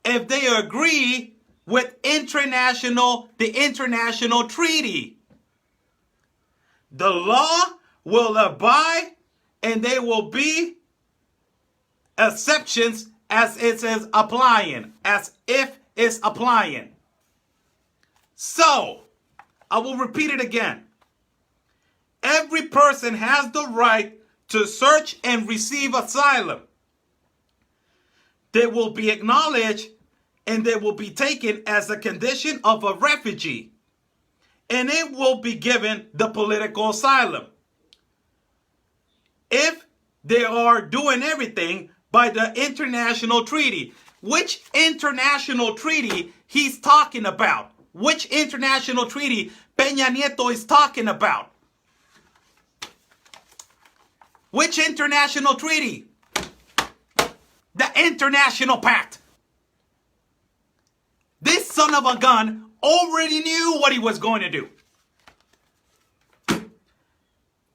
if they agree with the international treaty. The law will abide, and there will be exceptions as it is applying, as if it's applying. So, I will repeat it again. Every person has the right to search and receive asylum. They will be acknowledged and they will be taken as a condition of a refugee. And it will be given the political asylum if they are doing everything by the international treaty. Which international treaty he's talking about? Which international treaty Peña Nieto is talking about? Which international treaty? The International Pact. This son of a gun already knew what he was going to do.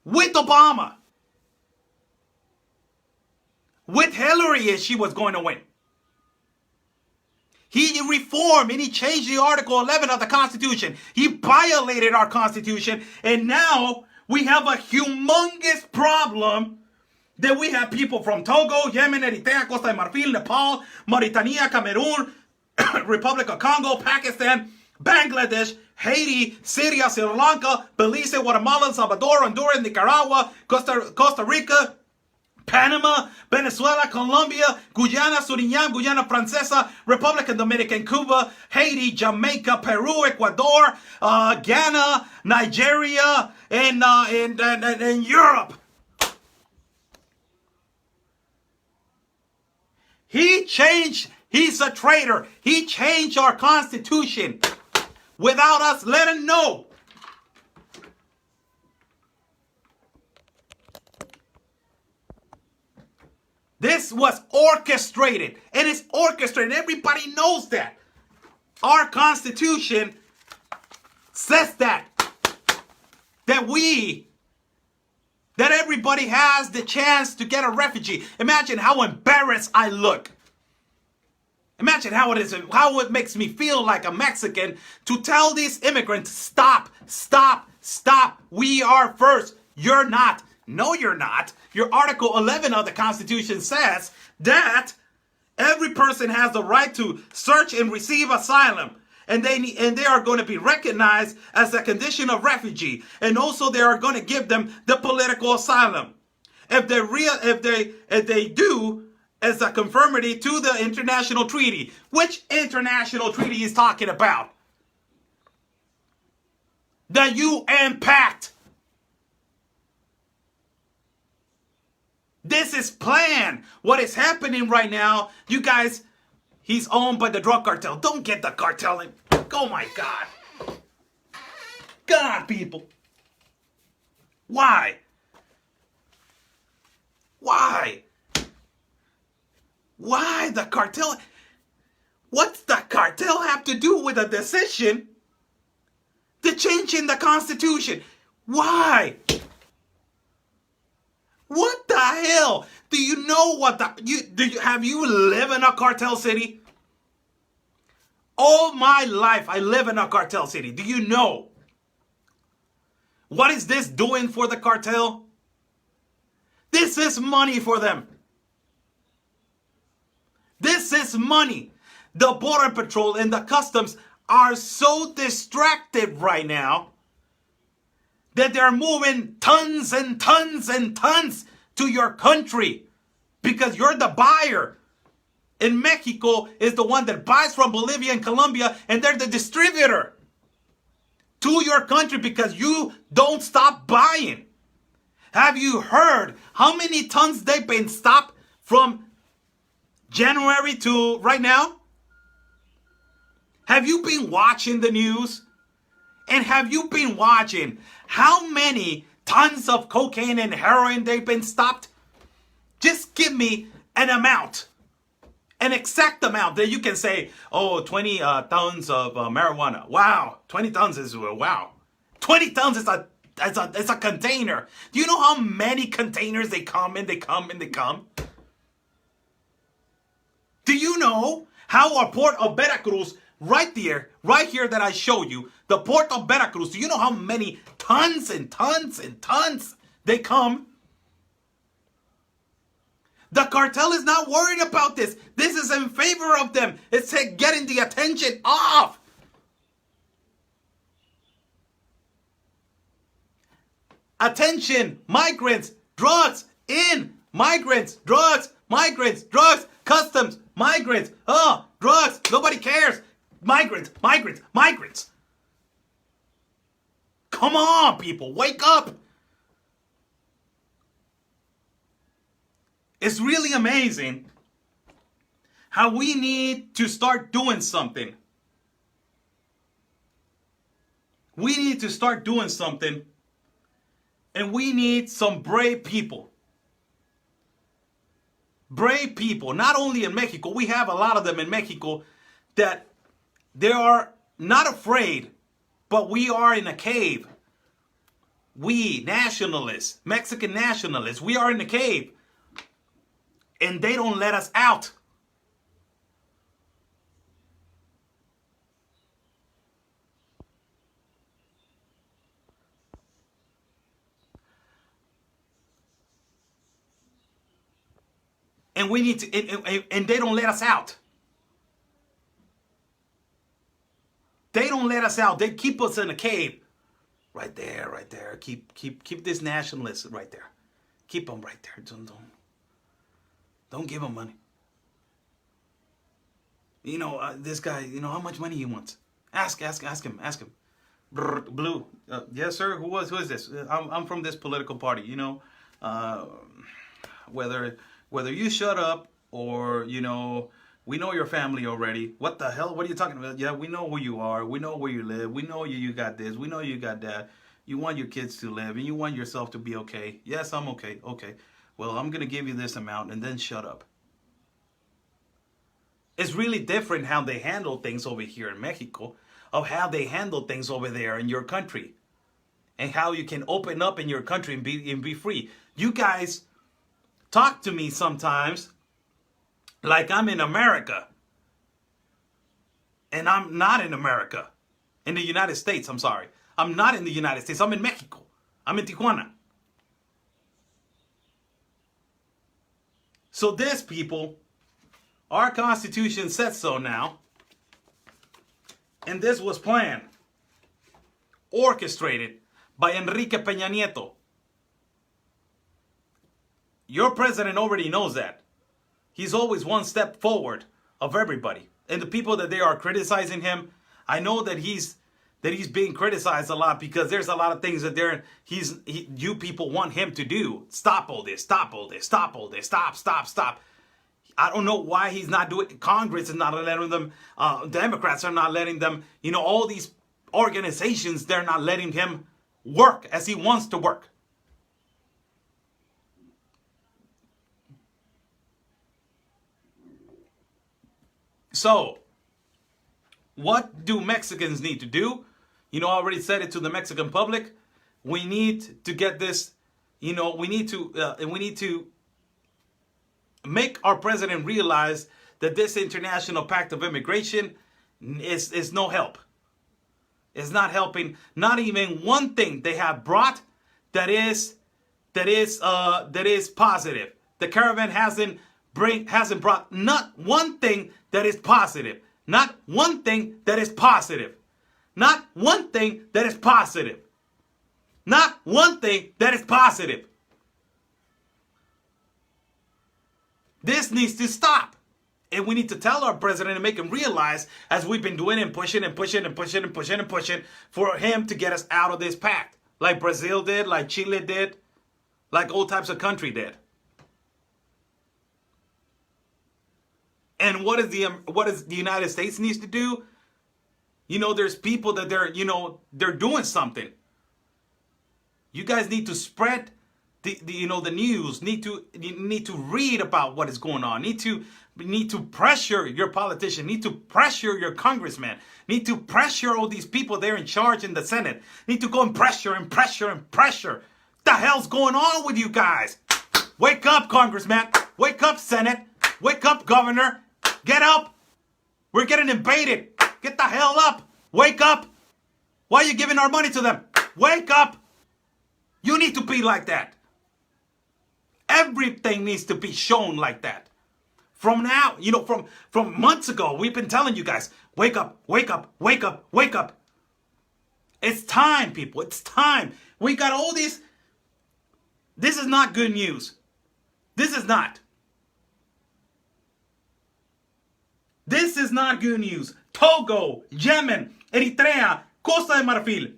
With Obama. With Hillary, as she was going to win. He reformed and he changed the Article 11 of the Constitution. He violated our Constitution. And now we have a humongous problem that we have people from Togo, Yemen, Eritrea, Costa de Marfil, Nepal, Mauritania, Cameroon, Republic of Congo, Pakistan, Bangladesh, Haiti, Syria, Sri Lanka, Belize, Guatemala, Salvador, Honduras, Nicaragua, Costa Rica, Panama, Venezuela, Colombia, Guyana, Suriname, Guyana Francesa, Republic of Dominican, Cuba, Haiti, Jamaica, Peru, Ecuador, Ghana, Nigeria, and Europe. He's a traitor. He changed our Constitution without us letting know. This was orchestrated. And it's orchestrated. Everybody knows that. Our Constitution says that. That everybody has the chance to get a refugee. Imagine how embarrassed I look. Imagine how it makes me feel like a Mexican to tell these immigrants, stop, stop, stop. We are first. You're not. No, you're not. Your Article 11 of the Constitution says that every person has the right to search and receive asylum. And they are going to be recognized as a condition of refugee. And also they are going to give them the political asylum. If they do as a conformity to the international treaty. Which international treaty is talking about? The UN Pact. This is planned. What is happening right now, you guys, he's owned by the drug cartel. Don't get the cartel in. Oh my God. God, people. Why? Why? Why the cartel? What's the cartel have to do with a decision They're changing the Constitution. Why? What the hell? Do you know what have you live in a cartel city? All my life I live in a cartel city. Do you know? What is this doing for the cartel? This is money for them. This is money. The Border Patrol and the Customs are so distracted right now that they're moving tons and tons and tons to your country because you're the buyer. And Mexico is the one that buys from Bolivia and Colombia, and they're the distributor to your country because you don't stop buying. Have you heard how many tons they've been stopped from January to right now? Have you been watching the news? And have you been watching how many tons of cocaine and heroin they've been stopped? Just give me an amount. An exact amount that you can say, oh, 20 tons of marijuana. Wow, 20 tons is, wow. 20 tons is a container. Do you know how many containers they come and they come and they come? Do you know how our port of Veracruz, right here that I showed you, the port of Veracruz, do you know how many tons and tons and tons they come? The cartel is not worried about this. This is in favor of them. It's getting the attention off. Attention, migrants, drugs, in, migrants, drugs, customs, migrants, drugs, nobody cares. Migrants. Come on, people, wake up. It's really amazing how we need to start doing something. We need to start doing something, and we need some brave people. Brave people, not only in Mexico, we have a lot of them in Mexico that they are not afraid, but we are in a cave. We, nationalists, Mexican nationalists, we are in a cave. And they don't let us out. And we need to, and they don't let us out. They don't let us out. They keep us in a cave. Right there. Keep this nationalist right there. Keep them right there. Don't give him money. You know, this guy, you know, how much money he wants. Ask him. Blue. Yes, sir. Who is this? I'm from this political party. You know, whether you shut up or, you know, we know your family already. What the hell? What are you talking about? Yeah, we know who you are. We know where you live. We know you got this. We know you got that. You want your kids to live and you want yourself to be okay. Yes, I'm okay. Okay. Well, I'm going to give you this amount and then shut up. It's really different how they handle things over here in Mexico of how they handle things over there in your country. And how you can open up in your country and be free. You guys talk to me sometimes like I'm in America. And I'm not in America. In the United States, I'm sorry. I'm not in the United States. I'm in Mexico. I'm in Tijuana. So this, people, our Constitution says so now. And this was planned, orchestrated by Enrique Peña Nieto. Your president already knows that. He's always one step forward of everybody. And the people that they are criticizing him, I know that he's being criticized a lot because there's a lot of things that you people want him to do. Stop all this, stop stop. I don't know why he's not doing it. Congress is not letting them, Democrats are not letting them, you know, all these organizations, they're not letting him work as he wants to work. So, what do Mexicans need to do? I already said it to the Mexican public. We need to get this, we need to make our president realize that this international pact of immigration is no help. It's not helping. Not even one thing they have brought that is positive. The caravan hasn't brought not one thing that is positive. Not one thing that is positive. Not one thing that is positive. Not one thing that is positive. This needs to stop. And we need to tell our president and make him realize, as we've been doing and pushing and pushing and pushing and pushing and pushing, for him to get us out of this pact. Like Brazil did, like Chile did, like all types of country did. And what is the United States needs to do? There's people that they're doing something. You guys need to spread the news. You need to read about what is going on. Need to pressure your politician. Need to pressure your congressman. Need to pressure all these people there in charge in the Senate. Need to go and pressure and pressure and pressure. What the hell's going on with you guys? Wake up, congressman. Wake up, Senate. Wake up, governor. Get up. We're getting invaded. Get the hell up. Wake up. Why are you giving our money to them? Wake up. You need to be like that. Everything needs to be shown like that. From now, from months ago, we've been telling you guys, wake up, wake up, wake up, wake up. It's time, people. It's time. We got all these. This is not good news. This is not. This is not good news. Togo, Yemen, Eritrea, Costa de Marfil,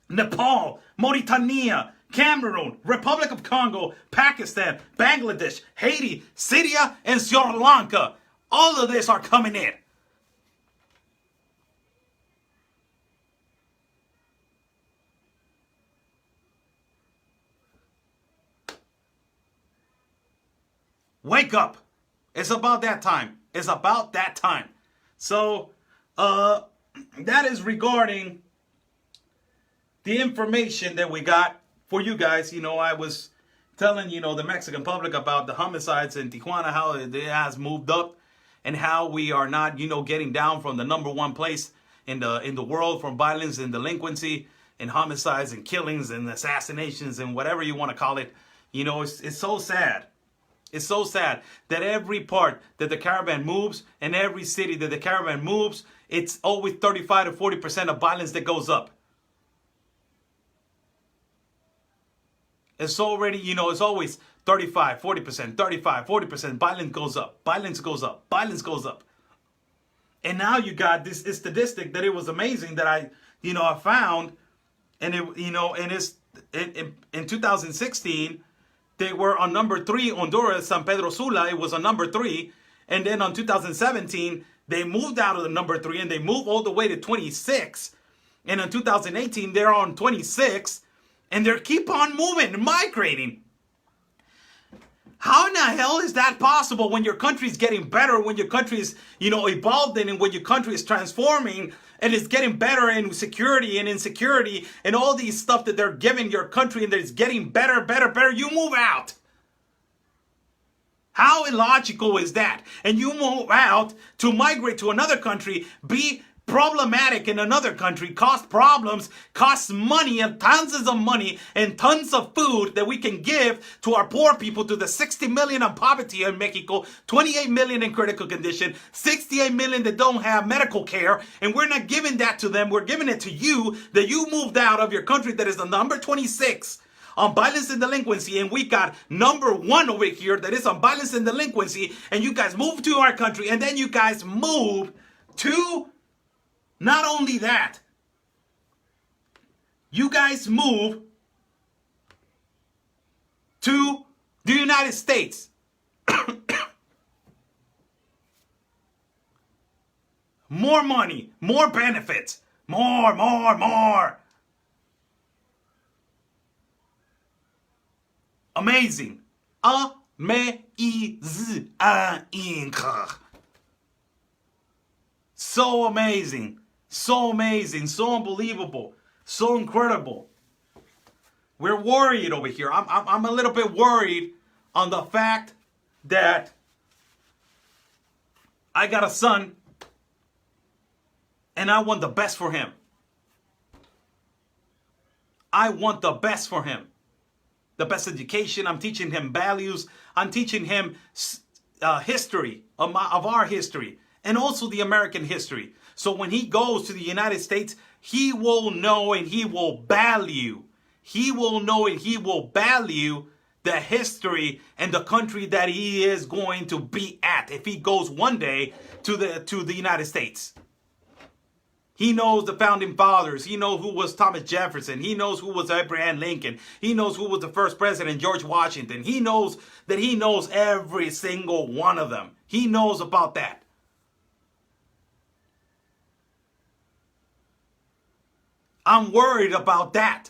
Nepal, Mauritania, Cameroon, Republic of Congo, Pakistan, Bangladesh, Haiti, Syria, and Sri Lanka. All of this are coming in. Wake up. It's about that time. It's about that time. So, that is regarding the information that we got for you guys. I was telling, the Mexican public about the homicides in Tijuana, how it has moved up and how we are not, getting down from the number one place in the world for violence and delinquency and homicides and killings and assassinations and whatever you want to call it. It's so sad. It's so sad that every part that the caravan moves and every city that the caravan moves, it's always 35 to 40% of violence that goes up. It's already, it's always 35, 40%, 35, 40%. Violence goes up. Violence goes up. Violence goes up. And now you got this statistic that it was amazing that I found. And in 2016, they were on number 3. Honduras, San Pedro Sula, it was on number 3. And then on 2017, they moved out of the number 3 and they moved all the way to 26. And in 2018, they're on 26. And they keep on moving, migrating. How in the hell is that possible when your country is getting better, when your country is, evolving, and when your country is transforming and it's getting better in security and insecurity and all these stuff that they're giving your country and that it's getting better, better, better, you move out. How illogical is that? And you move out to migrate to another country, be problematic in another country, cause problems, costs money and tons of money and tons of food that we can give to our poor people, to the 60 million in poverty in Mexico, 28 million in critical condition, 68 million that don't have medical care, and we're not giving that to them. We're giving it to you, that you moved out of your country that is the number 26 on violence and delinquency, and we got number 1 over here that is on violence and delinquency, and you guys moved to our country, and then you guys moved to. Not only that, you guys move to the United States. More money, more benefits, more. Amazing. Amazing. So amazing. So amazing, so unbelievable, so incredible. We're worried over here. I'm a little bit worried on the fact that I got a son and I want the best for him. I want the best for him. The best education. I'm teaching him values. I'm teaching him history of our history and also the American history. So when he goes to the United States, he will know and he will value. He will know and he will value the history and the country that he is going to be at if he goes one day to the United States. He knows the founding fathers. He knows who was Thomas Jefferson. He knows who was Abraham Lincoln. He knows who was the first president, George Washington. He knows that he knows every single one of them. He knows about that. I'm worried about that.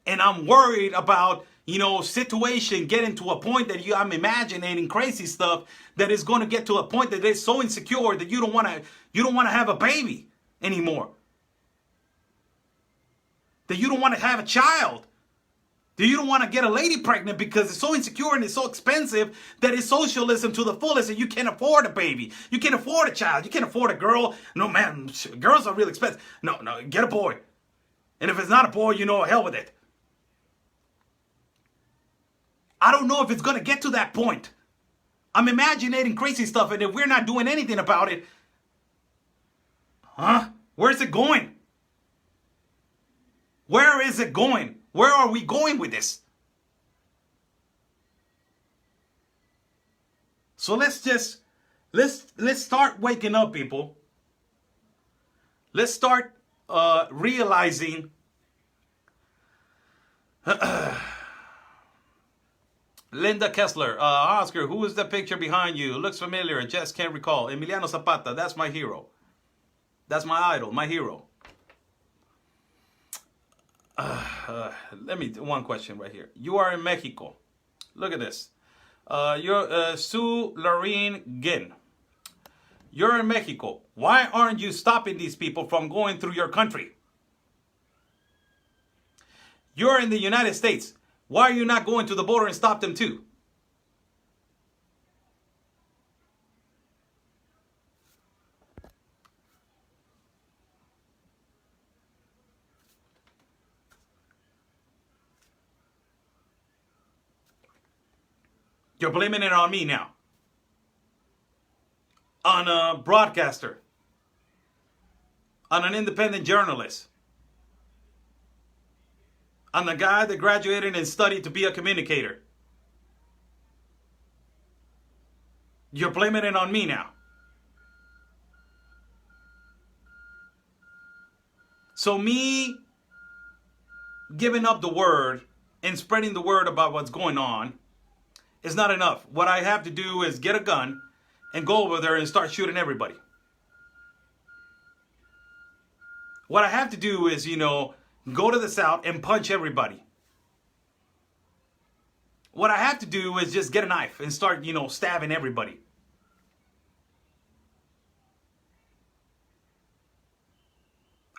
And I'm worried about, situation getting to a point that I'm imagining crazy stuff that is going to get to a point that it's so insecure that you don't want to have a baby anymore. That you don't want to have a child. That you don't want to get a lady pregnant because it's so insecure and it's so expensive that it's socialism to the fullest and you can't afford a baby. You can't afford a child. You can't afford a girl. No, man, girls are really expensive. No, get a boy. And if it's not a boy, hell with it. I don't know if it's going to get to that point. I'm imagining crazy stuff, and if we're not doing anything about it, where's it going? Where is it going? Where are we going with this? So let's start waking up, people. Let's start realizing Linda Kessler, Oscar, who is the picture behind you? Looks familiar, just can't recall. Emiliano Zapata, that's my hero. That's my idol, my hero. One question right here. You are in Mexico. Look at this. You're Sue Lorraine Ginn. You're in Mexico. Why aren't you stopping these people from going through your country? You're in the United States. Why are you not going to the border and stop them too? You're blaming it on me now. On a broadcaster. On an independent journalist. On the guy that graduated and studied to be a communicator. You're blaming it on me now. So me giving up the word and spreading the word about what's going on is not enough. What I have to do is get a gun and go over there and start shooting everybody. What I have to do is, go to the south and punch everybody. What I have to do is just get a knife and start, stabbing everybody.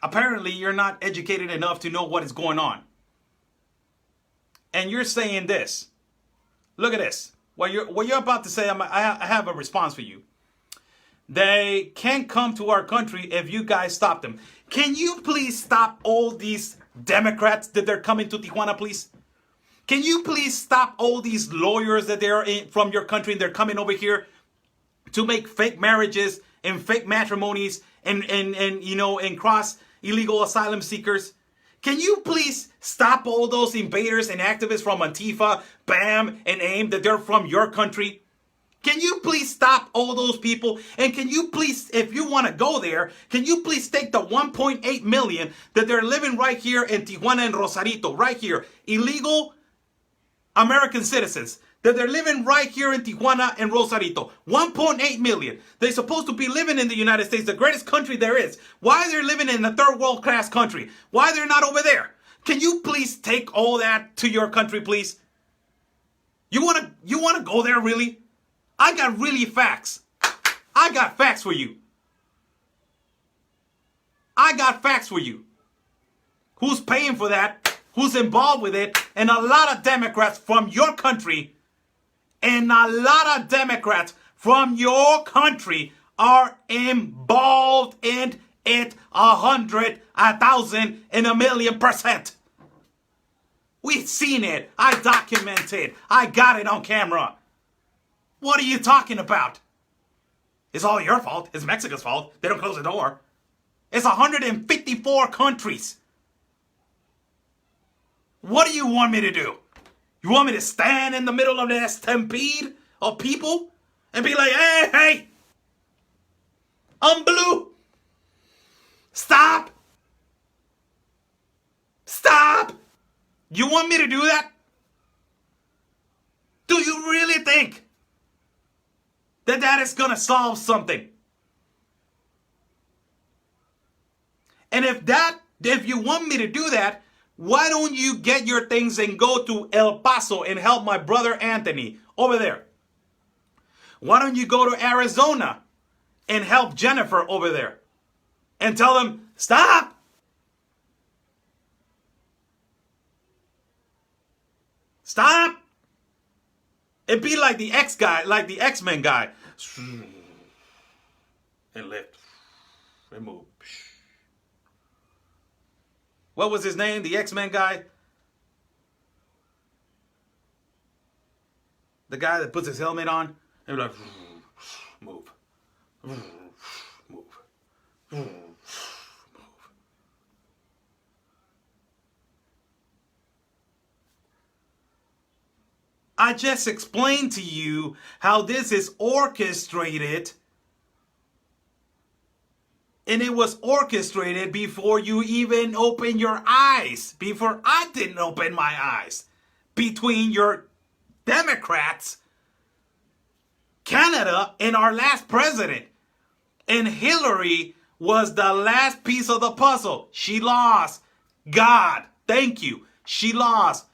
Apparently, you're not educated enough to know what is going on. And you're saying this. Look at this. What you're about to say, I have a response for you. They can't come to our country if you guys stop them. Can you please stop all these Democrats that they're coming to Tijuana, please? Can you please stop all these lawyers that they're from your country and they're coming over here to make fake marriages and fake matrimonies and cross illegal asylum seekers? Can you please stop all those invaders and activists from Antifa, BAM, and AIM that they're from your country? Can you please stop all those people? And can you please, if you want to go there, can you please take the 1.8 million that they're living right here in Tijuana and Rosarito, right here, illegal American citizens, that they're living right here in Tijuana and Rosarito. 1.8 million. They're supposed to be living in the United States, the greatest country there is. Why they're living in a third world class country? Why they're not over there? Can you please take all that to your country, please? You wanna go there, really? I got really facts. I got facts for you. I got facts for you. Who's paying for that? Who's involved with it? And a lot of Democrats from your country, and a lot of Democrats from your country are involved in it 100, 1,000, and 1,000,000%. We've seen it. I documented. I got it on camera. What are you talking about? It's all your fault. It's Mexico's fault. They don't close the door. It's 154 countries. What do you want me to do? You want me to stand in the middle of that stampede of people and be like, hey, hey, I'm blue. Stop. Stop. You want me to do that? Do you really think that that is going to solve something? And if you want me to do that, why don't you get your things and go to El Paso and help my brother Anthony over there? Why don't you go to Arizona and help Jennifer over there and tell them, stop. Stop. It'd be like the X-Men guy. And lift. And move. What was his name? The X-Men guy? The guy that puts his helmet on and like, move. Move. Move. I just explained to you how this is orchestrated. And it was orchestrated before you even open your eyes. Before I didn't open my eyes. Between your Democrats, Canada, and our last president. And Hillary was the last piece of the puzzle. She lost. God, thank you. She lost.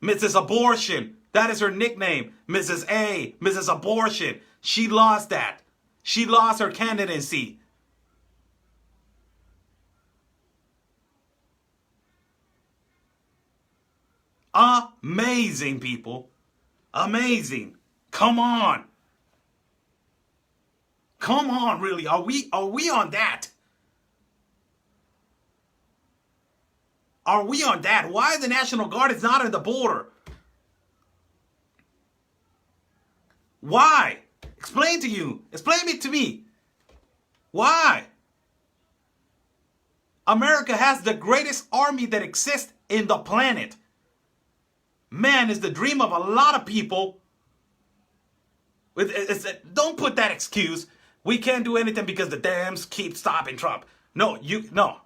Mrs. Abortion. That is her nickname. Mrs. A. Mrs. Abortion. She lost that. She lost her candidacy. Amazing, people. Amazing. Come on. Come on, really. Are we on that? Are we on that? Why the National Guard is not at the border? Why? Explain it to me. Why? America has the greatest army that exists in the planet. Man, it's the dream of a lot of people. Don't put that excuse. We can't do anything because the Dems keep stopping Trump. No, you're not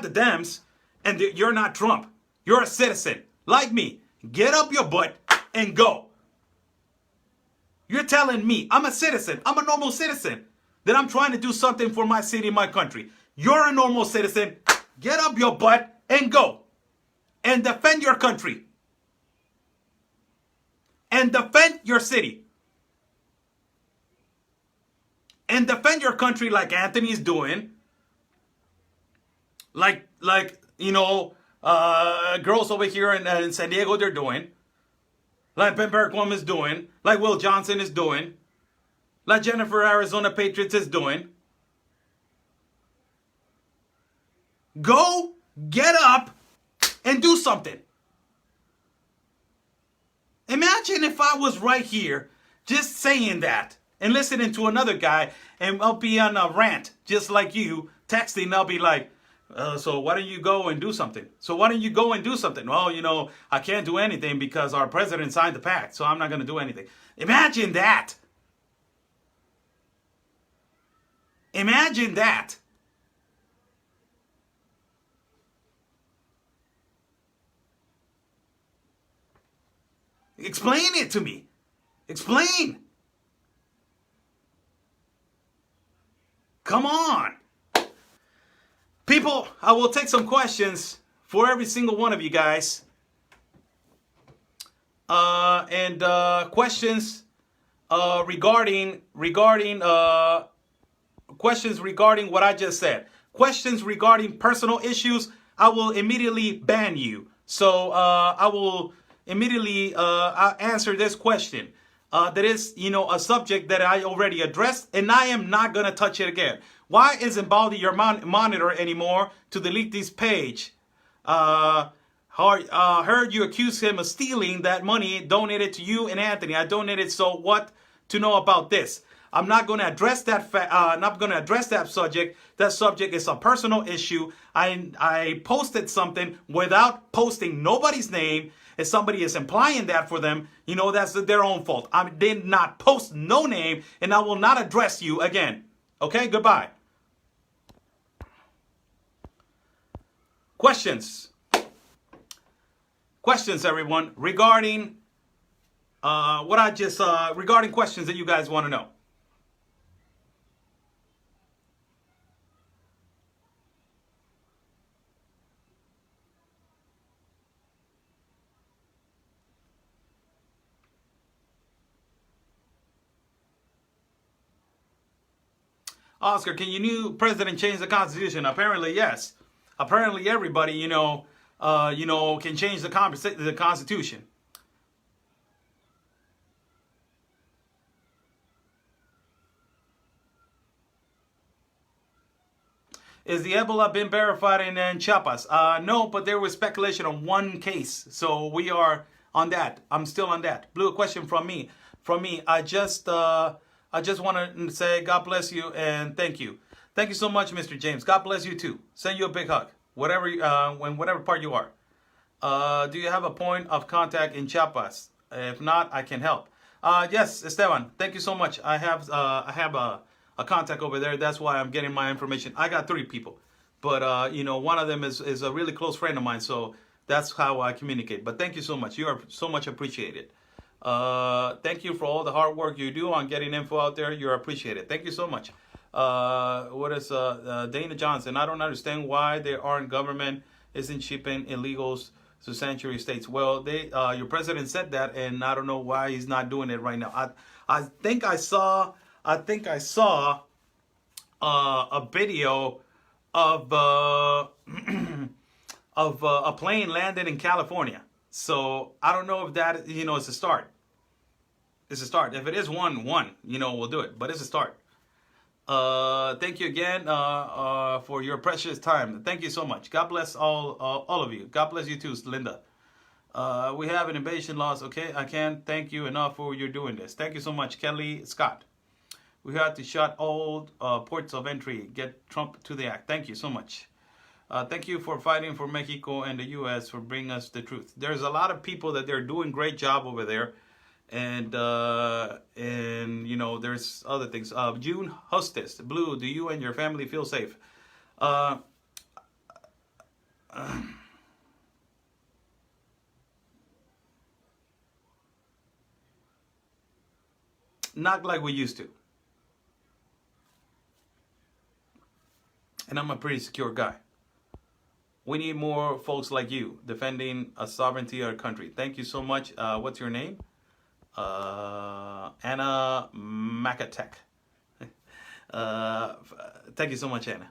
the Dems, and you're not Trump. You're a citizen like me. Get up your butt and go. You're telling me I'm a citizen. I'm a normal citizen. That I'm trying to do something for my city, my country. You're a normal citizen. Get up your butt and go. And defend your country. And defend your city. And defend your country like Anthony's doing. Like girls over here in San Diego, they're doing. Like Ben Bergquam is doing. Like Will Johnson is doing. Like Jennifer Arizona Patriots is doing. Go, get up, and do something. Imagine if I was right here just saying that and listening to another guy, and I'll be on a rant just like you, texting, I'll be like, so why don't you go and do something? So why don't you go and do something? Well, I can't do anything because our president signed the pact, so I'm not going to do anything. Imagine that. Imagine that. Explain it to me. Explain. Come on. People, I will take some questions for every single one of you guys. And questions regarding what I just said. questions regarding personal issues, I will immediately ban you. So I will immediately answer this question. That is, a subject that I already addressed, and I am not going to touch it again. Why isn't Baldi your monitor anymore to delete this page? Heard you accuse him of stealing that money donated to you and Anthony. I donated, so what to know about this? I'm not going to address that. Not going to address that subject. That subject is a personal issue. I posted something without posting nobody's name. If somebody is implying that for them, that's their own fault. I did not post no name, and I will not address you again. Okay, goodbye. Questions, everyone, regarding what I just regarding questions that you guys want to know. Oscar, can your new president change the Constitution? Apparently, yes. Apparently, everybody, can change the Constitution. Is the Ebola been verified in Chiapas? No, but there was speculation on one case, so we are on that. I'm still on that. Blue, a question from me. I just want to say God bless you and thank you. Thank you so much, Mr. James. God bless you too. Send you a big hug, whatever part you are. Do you have a point of contact in Chiapas? If not, I can help. Yes, Esteban. Thank you so much. I have a contact over there. That's why I'm getting my information. I got 3 people, but one of them is a really close friend of mine. So that's how I communicate. But thank you so much. You are so much appreciated. Thank you for all the hard work you do on getting info out there. You're appreciated. Thank you so much. What is Dana Johnson? I don't understand why there aren't government isn't shipping illegals to sanctuary states. Well, your president said that, and I don't know why he's not doing it right now. I think I saw a video of a plane landed in California. So I don't know if that is a start. It's a start. If it is one, we'll do it. But it's a start. Thank you again for your precious time. Thank you so much. God bless all of you. God bless you too, Linda. We have an invasion loss. Okay, I can't thank you enough for you doing this. Thank you so much, Kelly Scott. We had to shut all ports of entry. Get Trump to the act. Thank you so much. Thank you for fighting for Mexico and the U.S. for bringing us the truth. There's a lot of people that they're doing great job over there. And there's other things. June Hostess, Blue, do you and your family feel safe? Not like we used to. And I'm a pretty secure guy. We need more folks like you defending a sovereignty of our country. Thank you so much. What's your name? Anna Makatek. Thank you so much, Anna.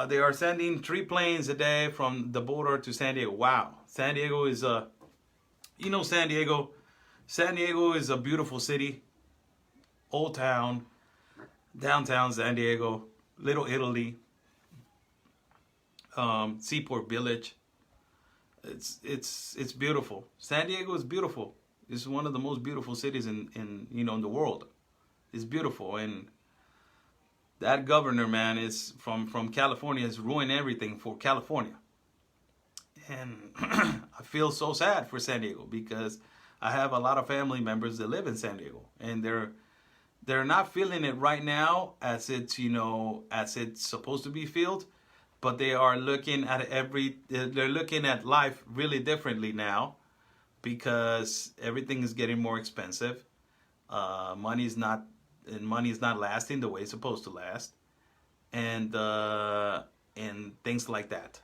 They are sending 3 planes a day from the border to San Diego. Wow. San Diego is San Diego. San Diego is a beautiful city. Old town. Downtown San Diego. Little Italy. Seaport Village. It's beautiful. San Diego is beautiful. It's one of the most beautiful cities in the world. It's beautiful, and that governor, man, is from California, has ruined everything for California. And I feel so sad for San Diego because I have a lot of family members that live in San Diego, and they're not feeling it right now as it's supposed to be felt. But they are looking at they're looking at life really differently now because everything is getting more expensive. Money's not lasting the way it's supposed to last, and things like that,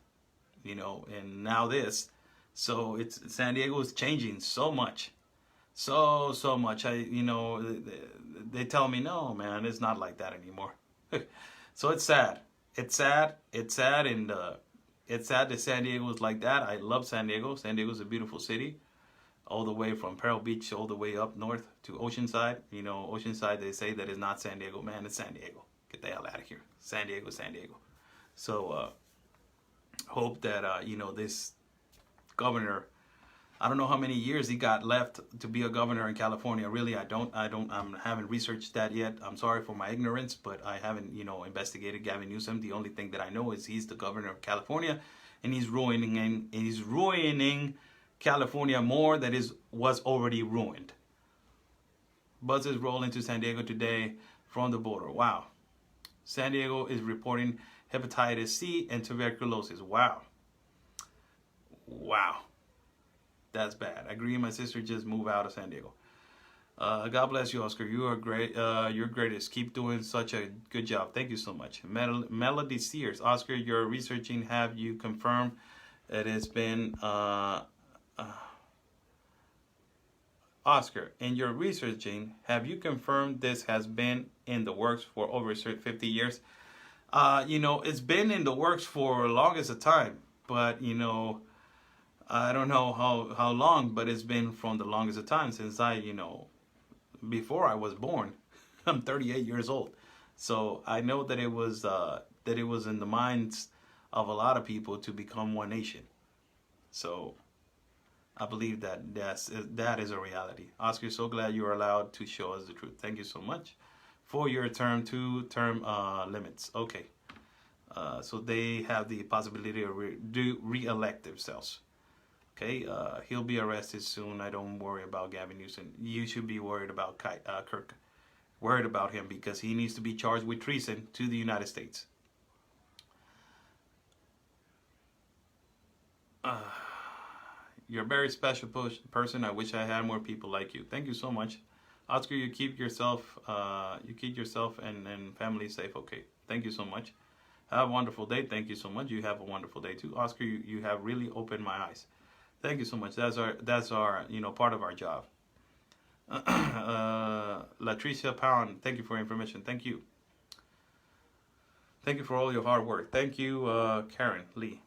and now this. So San Diego is changing so much. so much. They tell me, no, man, it's not like that anymore. So it's sad. It's sad. It's sad, and it's sad that San Diego is like that. I love San Diego. San Diego is a beautiful city, all the way from Imperial Beach all the way up north to Oceanside. Oceanside, they say that is not San Diego. Man, it's San Diego. Get the hell out of here. San Diego, San Diego. So hope that this governor, I don't know how many years he got left to be a governor in California. Really, I haven't researched that yet. I'm sorry for my ignorance, but I haven't, investigated Gavin Newsom. The only thing that I know is he's the governor of California, and he's ruining California more than was already ruined. Buses roll into San Diego today from the border. Wow. San Diego is reporting hepatitis C and tuberculosis. Wow. That's bad. I agree. My sister just moved out of San Diego. God bless you, Oscar. You are great. You're greatest. Keep doing such a good job. Thank you so much. Melody Sears. Oscar, you're researching. Have you confirmed it has been... Oscar, in your researching, have you confirmed this has been in the works for over 50 years? It's been in the works for the longest of time, but, I don't know how long, but it's been from the longest of time since before I was born. I'm 38 years old. So I know that it was in the minds of a lot of people to become one nation. So I believe that that is a reality. Oscar, so glad you are allowed to show us the truth. Thank you so much for your term limits. Okay. So they have the possibility of re-elect themselves. Okay. He'll be arrested soon. I don't worry about Gavin Newsom. You should be worried about Kirk. Worried about him because he needs to be charged with treason to the United States. You're a very special person. I wish I had more people like you. Thank you so much. Oscar, you keep yourself and family safe. Okay. Thank you so much. Have a wonderful day. Thank you so much. You have a wonderful day too. Oscar, you have really opened my eyes. Thank you so much. That's our part of our job. Latricia Pound, thank you for your information. Thank you. Thank you for all your hard work. Thank you, Karen Lee.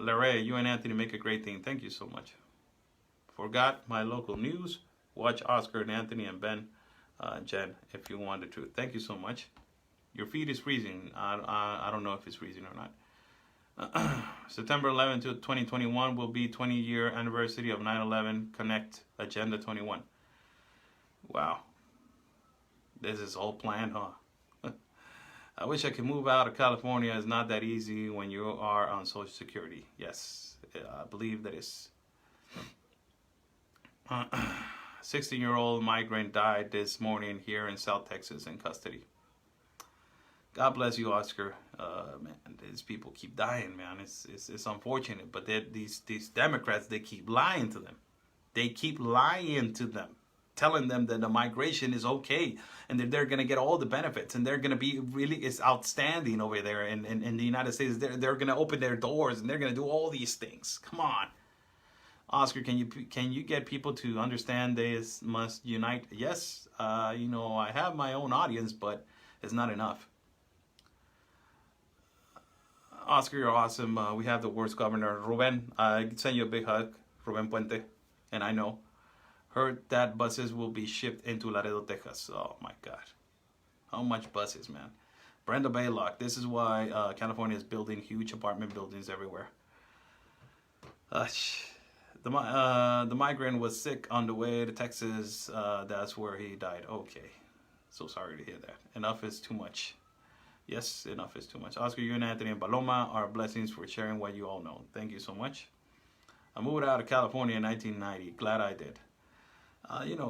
Larry, you and Anthony make a great team. Thank you so much. Forgot my local news. Watch Oscar and Anthony and Ben, Jen, if you want the truth. Thank you so much. Your feed is freezing. I don't know if it's freezing or not. September 11 to 2021 will be 20-year anniversary of 9/11 Connect Agenda 21. Wow. This is all planned, huh? I wish I could move out of California. It's not that easy when you are on Social Security. Yes, I believe that is. 16-year-old migrant died this morning here in South Texas in custody. God bless you, Oscar. Man, these people keep dying, man. It's unfortunate, but these Democrats, they keep lying to them. They keep lying to them, telling them that the migration is okay and that they're going to get all the benefits and they're going to be it's outstanding over there in the United States. They're going to open their doors and they're going to do all these things. Come on. Oscar, can you get people to understand they must unite? Yes, I have my own audience, but it's not enough. Oscar, you're awesome. We have the worst governor. Ruben, I send you a big hug. Ruben Puente. And I know. Heard that buses will be shipped into Laredo, Texas. Oh, my God. How much buses, man? Brenda Baylock. This is why California is building huge apartment buildings everywhere. The migrant was sick on the way to Texas. That's where he died. Okay. So sorry to hear that. Enough is too much. Yes, enough is too much. Oscar, you and Anthony and Paloma are blessings for sharing what you all know. Thank you so much. I moved out of California in 1990. Glad I did.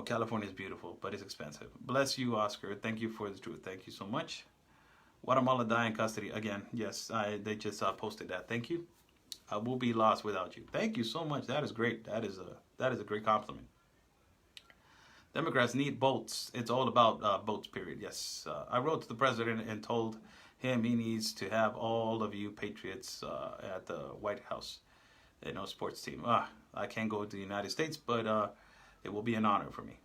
California is beautiful, but it's expensive. Bless you, Oscar. Thank you for the truth. Thank you so much. Guatemala die in custody. Again, yes, they just posted that. Thank you. I will be lost without you. Thank you so much. That is great. That is a great compliment. Democrats need votes. It's all about votes, period. Yes. I wrote to the president and told him he needs to have all of you patriots at the White House. sports team. I can't go to the United States, but it will be an honor for me.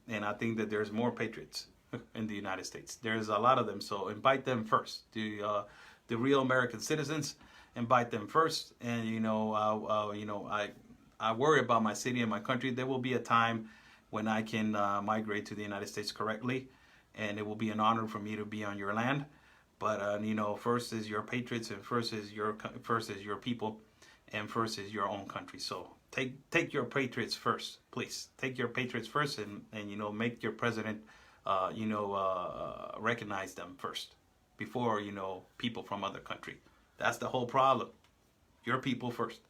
And I think that there's more patriots in the United States. There's a lot of them, so invite them first. The real American citizens, invite them first. And I worry about my city and my country. There will be a time when I can migrate to the United States correctly, and it will be an honor for me to be on your land. But first is your patriots, and first is your people, and first is your own country. So take your patriots first, please. Take your patriots first, and make your president recognize them first before people from other country. That's the whole problem. Your people first.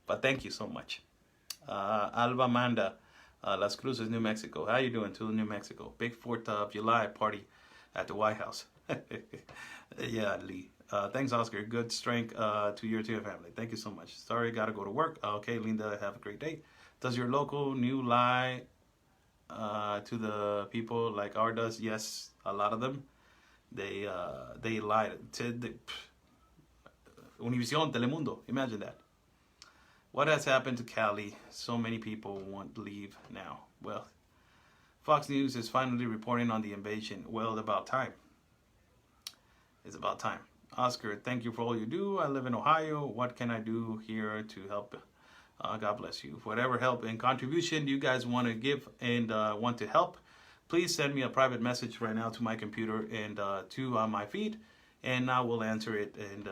But thank you so much. Alba Manda, Las Cruces, New Mexico. How you doing, Tula, New Mexico? Big 4th of July party at the White House. Yeah, Lee. Thanks, Oscar. Good strength to your family. Thank you so much. Sorry, got to go to work. Okay, Linda, have a great day. Does your local new lie to the people like ours does? Yes, a lot of them. They lie to Univision, Telemundo. Imagine that. What has happened to Cali? So many people want to leave now. Well, Fox News is finally reporting on the invasion. Well, it's about time. It's about time. Oscar, thank you for all you do. I live in Ohio. What can I do here to help? God bless you. Whatever help and contribution you guys want to give and want to help, please send me a private message right now to my computer and to my feed, and I will answer it and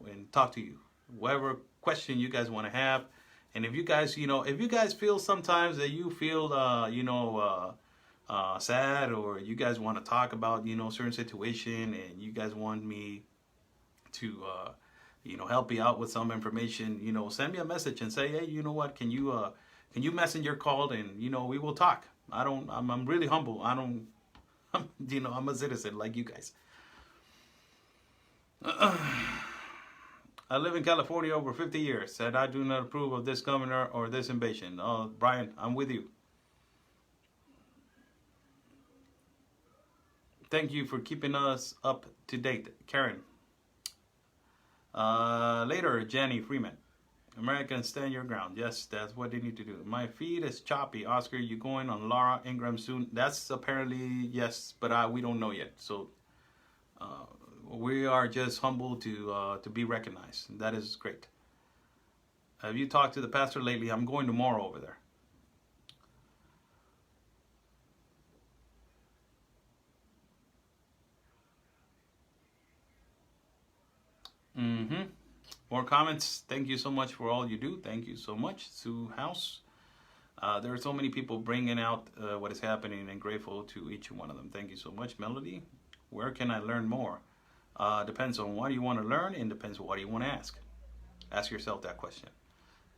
and talk to you. Whatever question you guys want to have, and if you guys feel sometimes that you feel sad, or you guys want to talk about certain situation, and you guys want me to help you out with some information, send me a message and say, hey, you know what, can you messenger call, and we will talk. I'm really humble. I'm a citizen like you guys. I live in California over 50 years, and I do not approve of this governor or this invasion. Oh, Brian, I'm with you. Thank you for keeping us up to date, Karen. Later, Jenny Freeman. Americans, stand your ground. Yes, that's what they need to do. My feed is choppy. Oscar, you going on Laura Ingraham soon? That's apparently yes, but we don't know yet. So we are just humble to be recognized. That is great. Have you talked to the pastor lately? I'm going tomorrow over there. More comments. Thank you so much for all you do. Thank you so much, Sue House. There are so many people bringing out what is happening, and grateful to each one of them. Thank you so much, Melody. Where can I learn more? Depends on what you want to learn, and depends on what you want to ask. Ask yourself that question.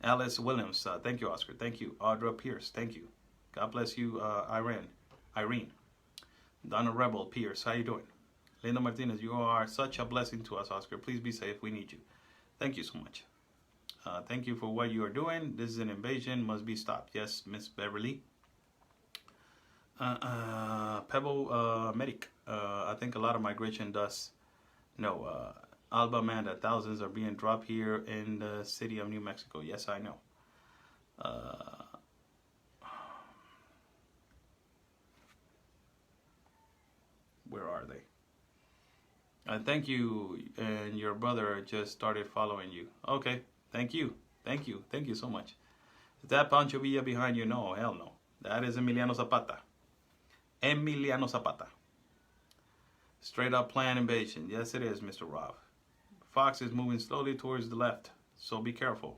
Alice Williams, thank you, Oscar. Thank you. Audra Pierce, thank you. God bless you, Irene. Donna Rebel Pierce, how you doing? Linda Martinez, you are such a blessing to us, Oscar. Please be safe. We need you. Thank you so much. Thank you for what you are doing. This is an invasion. Must be stopped. Yes, Miss Beverly. Pebble Medic. I think a lot of migration does. No. Alba Amanda, thousands are being dropped here in the city of New Mexico. Yes, I know. Where are they? Thank you, and your brother just started following you. Okay, thank you so much. Is that Pancho Villa behind you? No, hell no. That is Emiliano Zapata. Straight up planned invasion. Yes, it is, Mr. Rob. Fox is moving slowly towards the left, so be careful.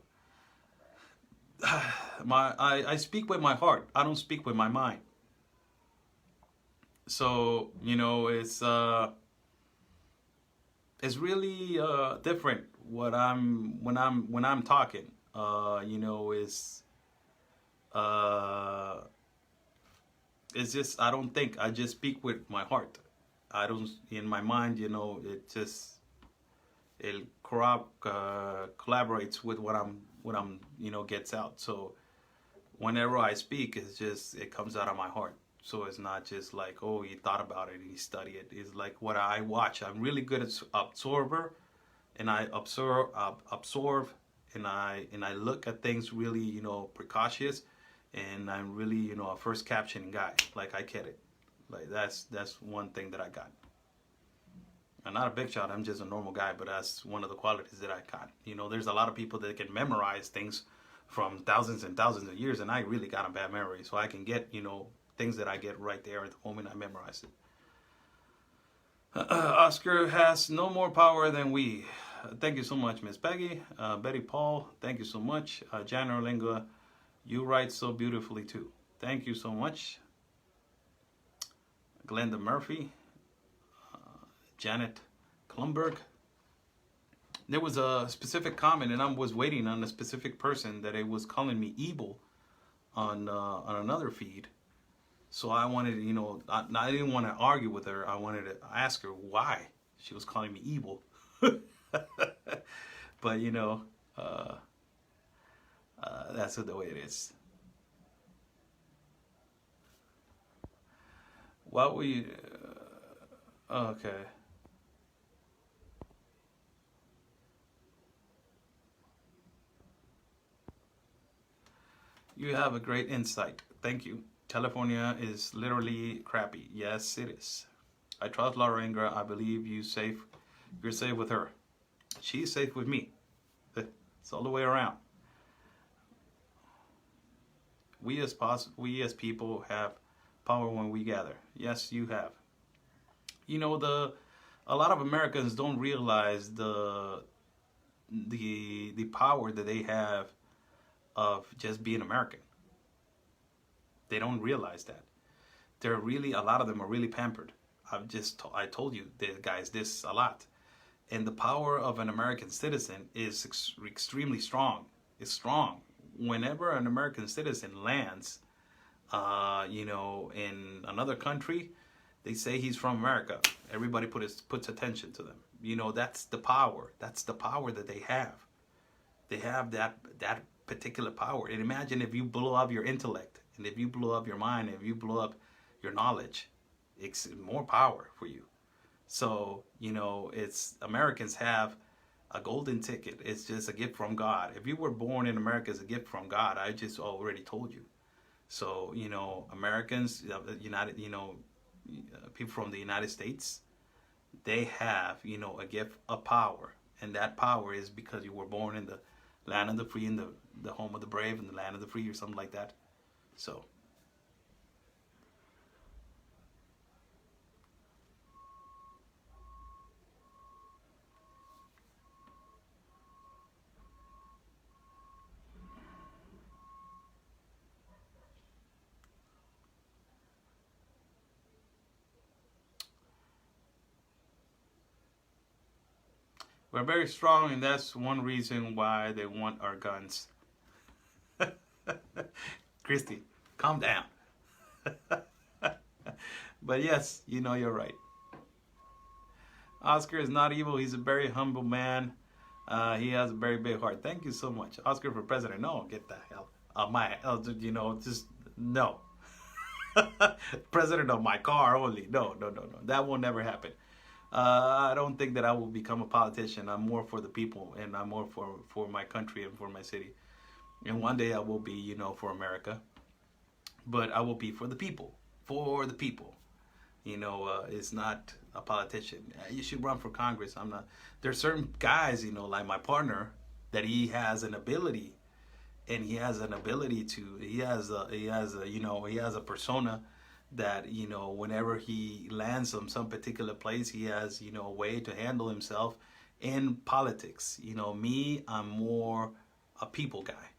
I speak with my heart. I don't speak with my mind. So it's really different when I'm talking. It's just I don't think. I just speak with my heart. I don't in my mind. It collaborates with what I'm gets out. So whenever I speak, it comes out of my heart. So it's not just like, oh, he thought about it and he studied it. It's like what I watch. I'm really good at absorber, and I absorb, and I look at things really, precautious, and I'm really, a first captioning guy. Like, I get it. Like, that's one thing that I got. I'm not a big shot. I'm just a normal guy, but that's one of the qualities that I got. There's a lot of people that can memorize things from thousands and thousands of years, and I really got a bad memory, so I can get, things that I get right there at the moment I memorize it. Oscar has no more power than we. Thank you so much, Miss Peggy. Betty Paul, thank you so much. Jan Erlinga, you write so beautifully too. Thank you so much. Glenda Murphy, Janet Klumberg. There was a specific comment, and I was waiting on a specific person that it was calling me evil on another feed. So I wanted to, I didn't want to argue with her. I wanted to ask her why she was calling me evil. But that's the way it is. What we okay. You have a great insight. Thank you. California is literally crappy. Yes, it is. I trust Laura Ingra. I believe you're safe with her. She's safe with me. It's all the way around. We as people have power when we gather. Yes, you have. A lot of Americans don't realize the power that they have of just being American. They don't realize that. A lot of them are really pampered. I told you guys this a lot. And the power of an American citizen is extremely strong. It's strong. Whenever an American citizen lands, in another country, they say he's from America. Everybody puts attention to them. That's the power. That's the power that they have. They have that particular power. And imagine if you blow up your intellect, and if you blow up your mind, if you blow up your knowledge, it's more power for you. So, it's Americans have a golden ticket. It's just a gift from God. If you were born in America as a gift from God, I just already told you. So, Americans, people from the United States, they have, a gift of power. And that power is because you were born in the land of the free, in the home of the brave, and the land of the free, or something like that. So. We're very strong, and that's one reason why they want our guns. Christy, calm down. But yes, you're right. Oscar is not evil. He's a very humble man. He has a very big heart. Thank you so much. Oscar for president. No, get the hell out of just no. President of my car only. No. That will never happen. I don't think that I will become a politician. I'm more for the people, and I'm more for my country and for my city. And one day I will be, for America. But I will be for the people. For the people. It's not a politician. You should run for Congress. I'm not. There's certain guys, like my partner, that he has an ability, and he has a persona that, whenever he lands on some particular place, he has, a way to handle himself in politics. Me, I'm more a people guy,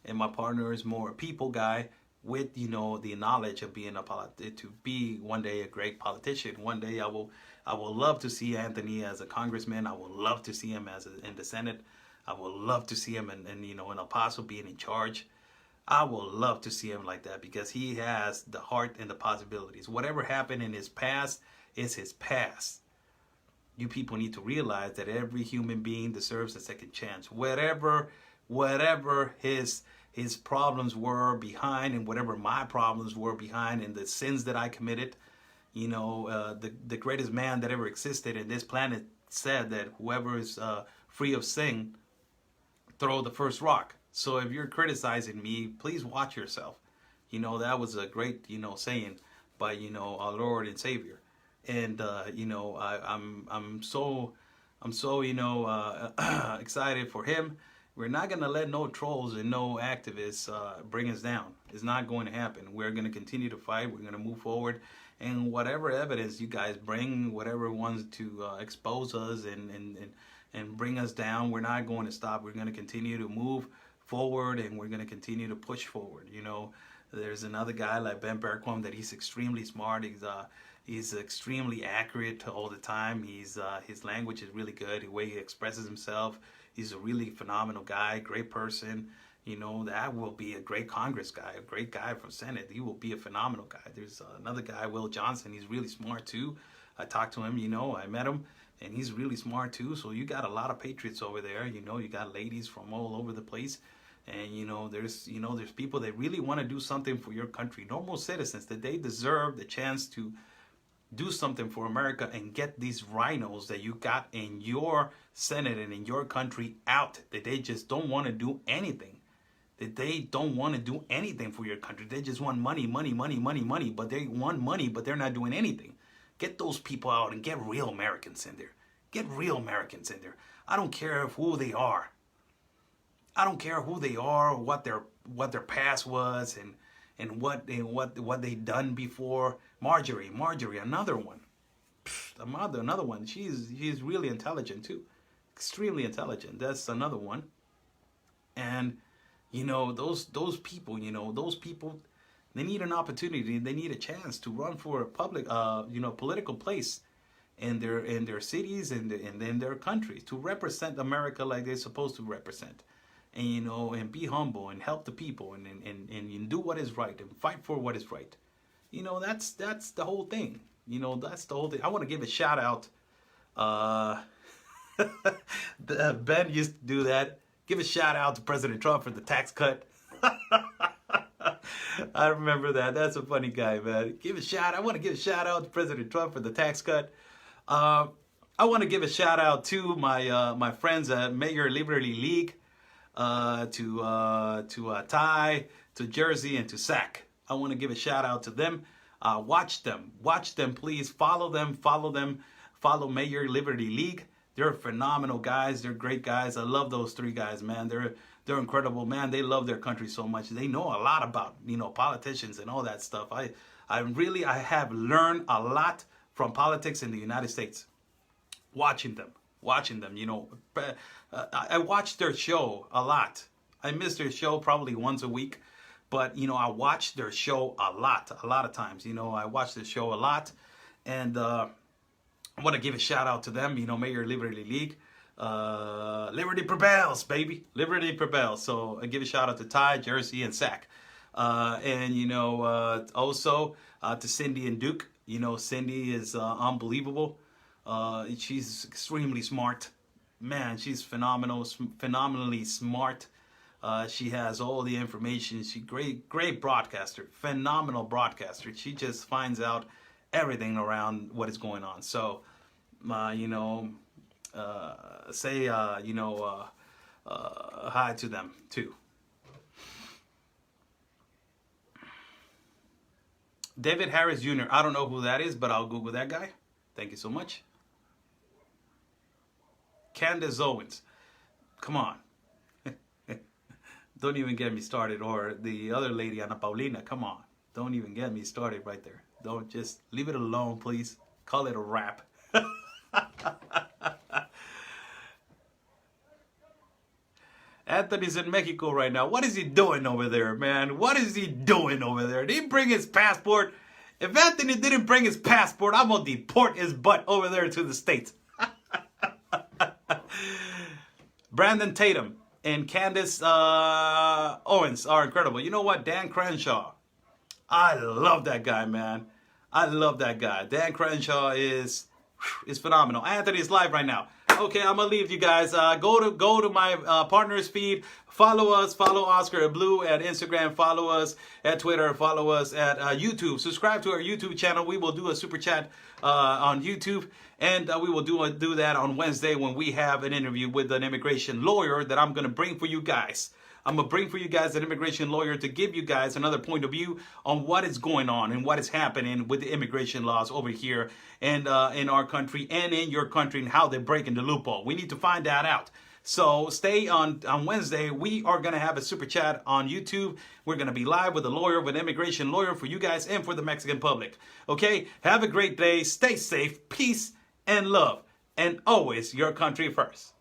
and my partner is more a people guy with, the knowledge of being to be one day a great politician. One day I will love to see Anthony as a congressman. I will love to see him in the Senate. I will love to see him in El Paso being in charge. I will love to see him like that, because he has the heart and the possibilities. Whatever happened in his past is his past. You people need to realize that every human being deserves a second chance. Whatever his problems were behind, and whatever my problems were behind, and the sins that I committed, the greatest man that ever existed in this planet said that whoever is free of sin, throw the first rock. So if you're criticizing me, please watch yourself. You know, that was a great, you know, saying by, you know, our Lord and Savior. And you know, I'm so you know excited for him. We're not gonna let no trolls and no activists bring us down. It's not going to happen. We're gonna continue to fight. We're gonna move forward, and whatever evidence you guys bring, whatever ones to expose us and bring us down, we're not going to stop. We're gonna continue to move forward, and we're gonna continue to push forward. You know, there's another guy like Ben Bergquam that he's extremely smart. He's extremely accurate all the time. His language is really good. The way he expresses himself, he's a really phenomenal guy, great person. You know, that will be a great Congress guy, a great guy from Senate. He will be a phenomenal guy. There's another guy, Will Johnson. He's really smart too. I talked to him, you know, I met him, and he's really smart too. So you got a lot of patriots over there. You know, you got ladies from all over the place. And there's people that really want to do something for your country, normal citizens, that they deserve the chance to do something for America and get these rhinos that you got in your Senate and in your country out, that they just don't want to do anything. That they don't want to do anything for your country. They just want money, money, money, money, money. But they want money, but they're not doing anything. Get those people out and get real Americans in there. Get real Americans in there. I don't care who they are. I don't care who they are, or what their past was, and what they done before. Marjorie, another one. Another one. She's really intelligent too, extremely intelligent. That's another one. And you know, those people, they need an opportunity. They need a chance to run for a public, political place in their cities and in their countries, to represent America like they're supposed to represent. And and be humble and help the people and do what is right and fight for what is right. That's the whole thing. That's the whole thing. I want to give a shout out. Ben used to do that. Give a shout out to President Trump for the tax cut. I remember that. That's a funny guy, man. I want to give a shout out to President Trump for the tax cut. I want to give a shout out to my friends at Mayor Liberty League. To Ty, to Jersey, and to Sac. I want to give a shout out to them. Watch them, please. Follow them. Follow Mayor Liberty League. They're phenomenal guys. They're great guys. I love those three guys, man. They're incredible, man. They love their country so much. They know a lot about politicians and all that stuff. I have learned a lot from politics in the United States. Watching them. I watch their show a lot. I miss their show probably once a week, but I watch their show a lot of times. I watch their show a lot, and I want to give a shout out to them. Mayor Liberty League, Liberty prevails, baby. Liberty prevails. So I give a shout out to Ty, Jersey, and Sac, and also to Cindy and Duke. Cindy is unbelievable. She's extremely smart. Man, she's phenomenally smart. She has all the information. She's great broadcaster, phenomenal broadcaster. She just finds out everything around what is going on. So, say hi to them too. David Harris Jr. I don't know who that is, but I'll Google that guy. Thank you so much. Candace Owens, come on. Don't even get me started. Or the other lady, Ana Paulina, come on. Don't even get me started right there. Don't, just leave it alone, please. Call it a wrap. Anthony's in Mexico right now. What is he doing over there, man? What is he doing over there? Did he bring his passport? If Anthony didn't bring his passport, I'm going to deport his butt over there to the States. Brandon Tatum and Candace Owens are incredible. You know what? Dan Crenshaw. I love that guy, man. I love that guy. Dan Crenshaw is phenomenal. Anthony's live right now. Okay, I'm gonna leave you guys. Go to my partner's feed. Follow us. Follow Oscar Blue at Instagram. Follow us at Twitter. Follow us at YouTube. Subscribe to our YouTube channel. We will do a super chat on YouTube. And we will do that on Wednesday when we have an interview with an immigration lawyer that I'm going to bring for you guys. I'm going to bring for you guys an immigration lawyer to give you guys another point of view on what is going on and what is happening with the immigration laws over here and in our country and in your country and how they're breaking the loophole. We need to find that out. So stay on Wednesday. We are going to have a super chat on YouTube. We're going to be live with a lawyer, with an immigration lawyer for you guys and for the Mexican public. Okay? Have a great day. Stay safe. Peace and love. And always your country first.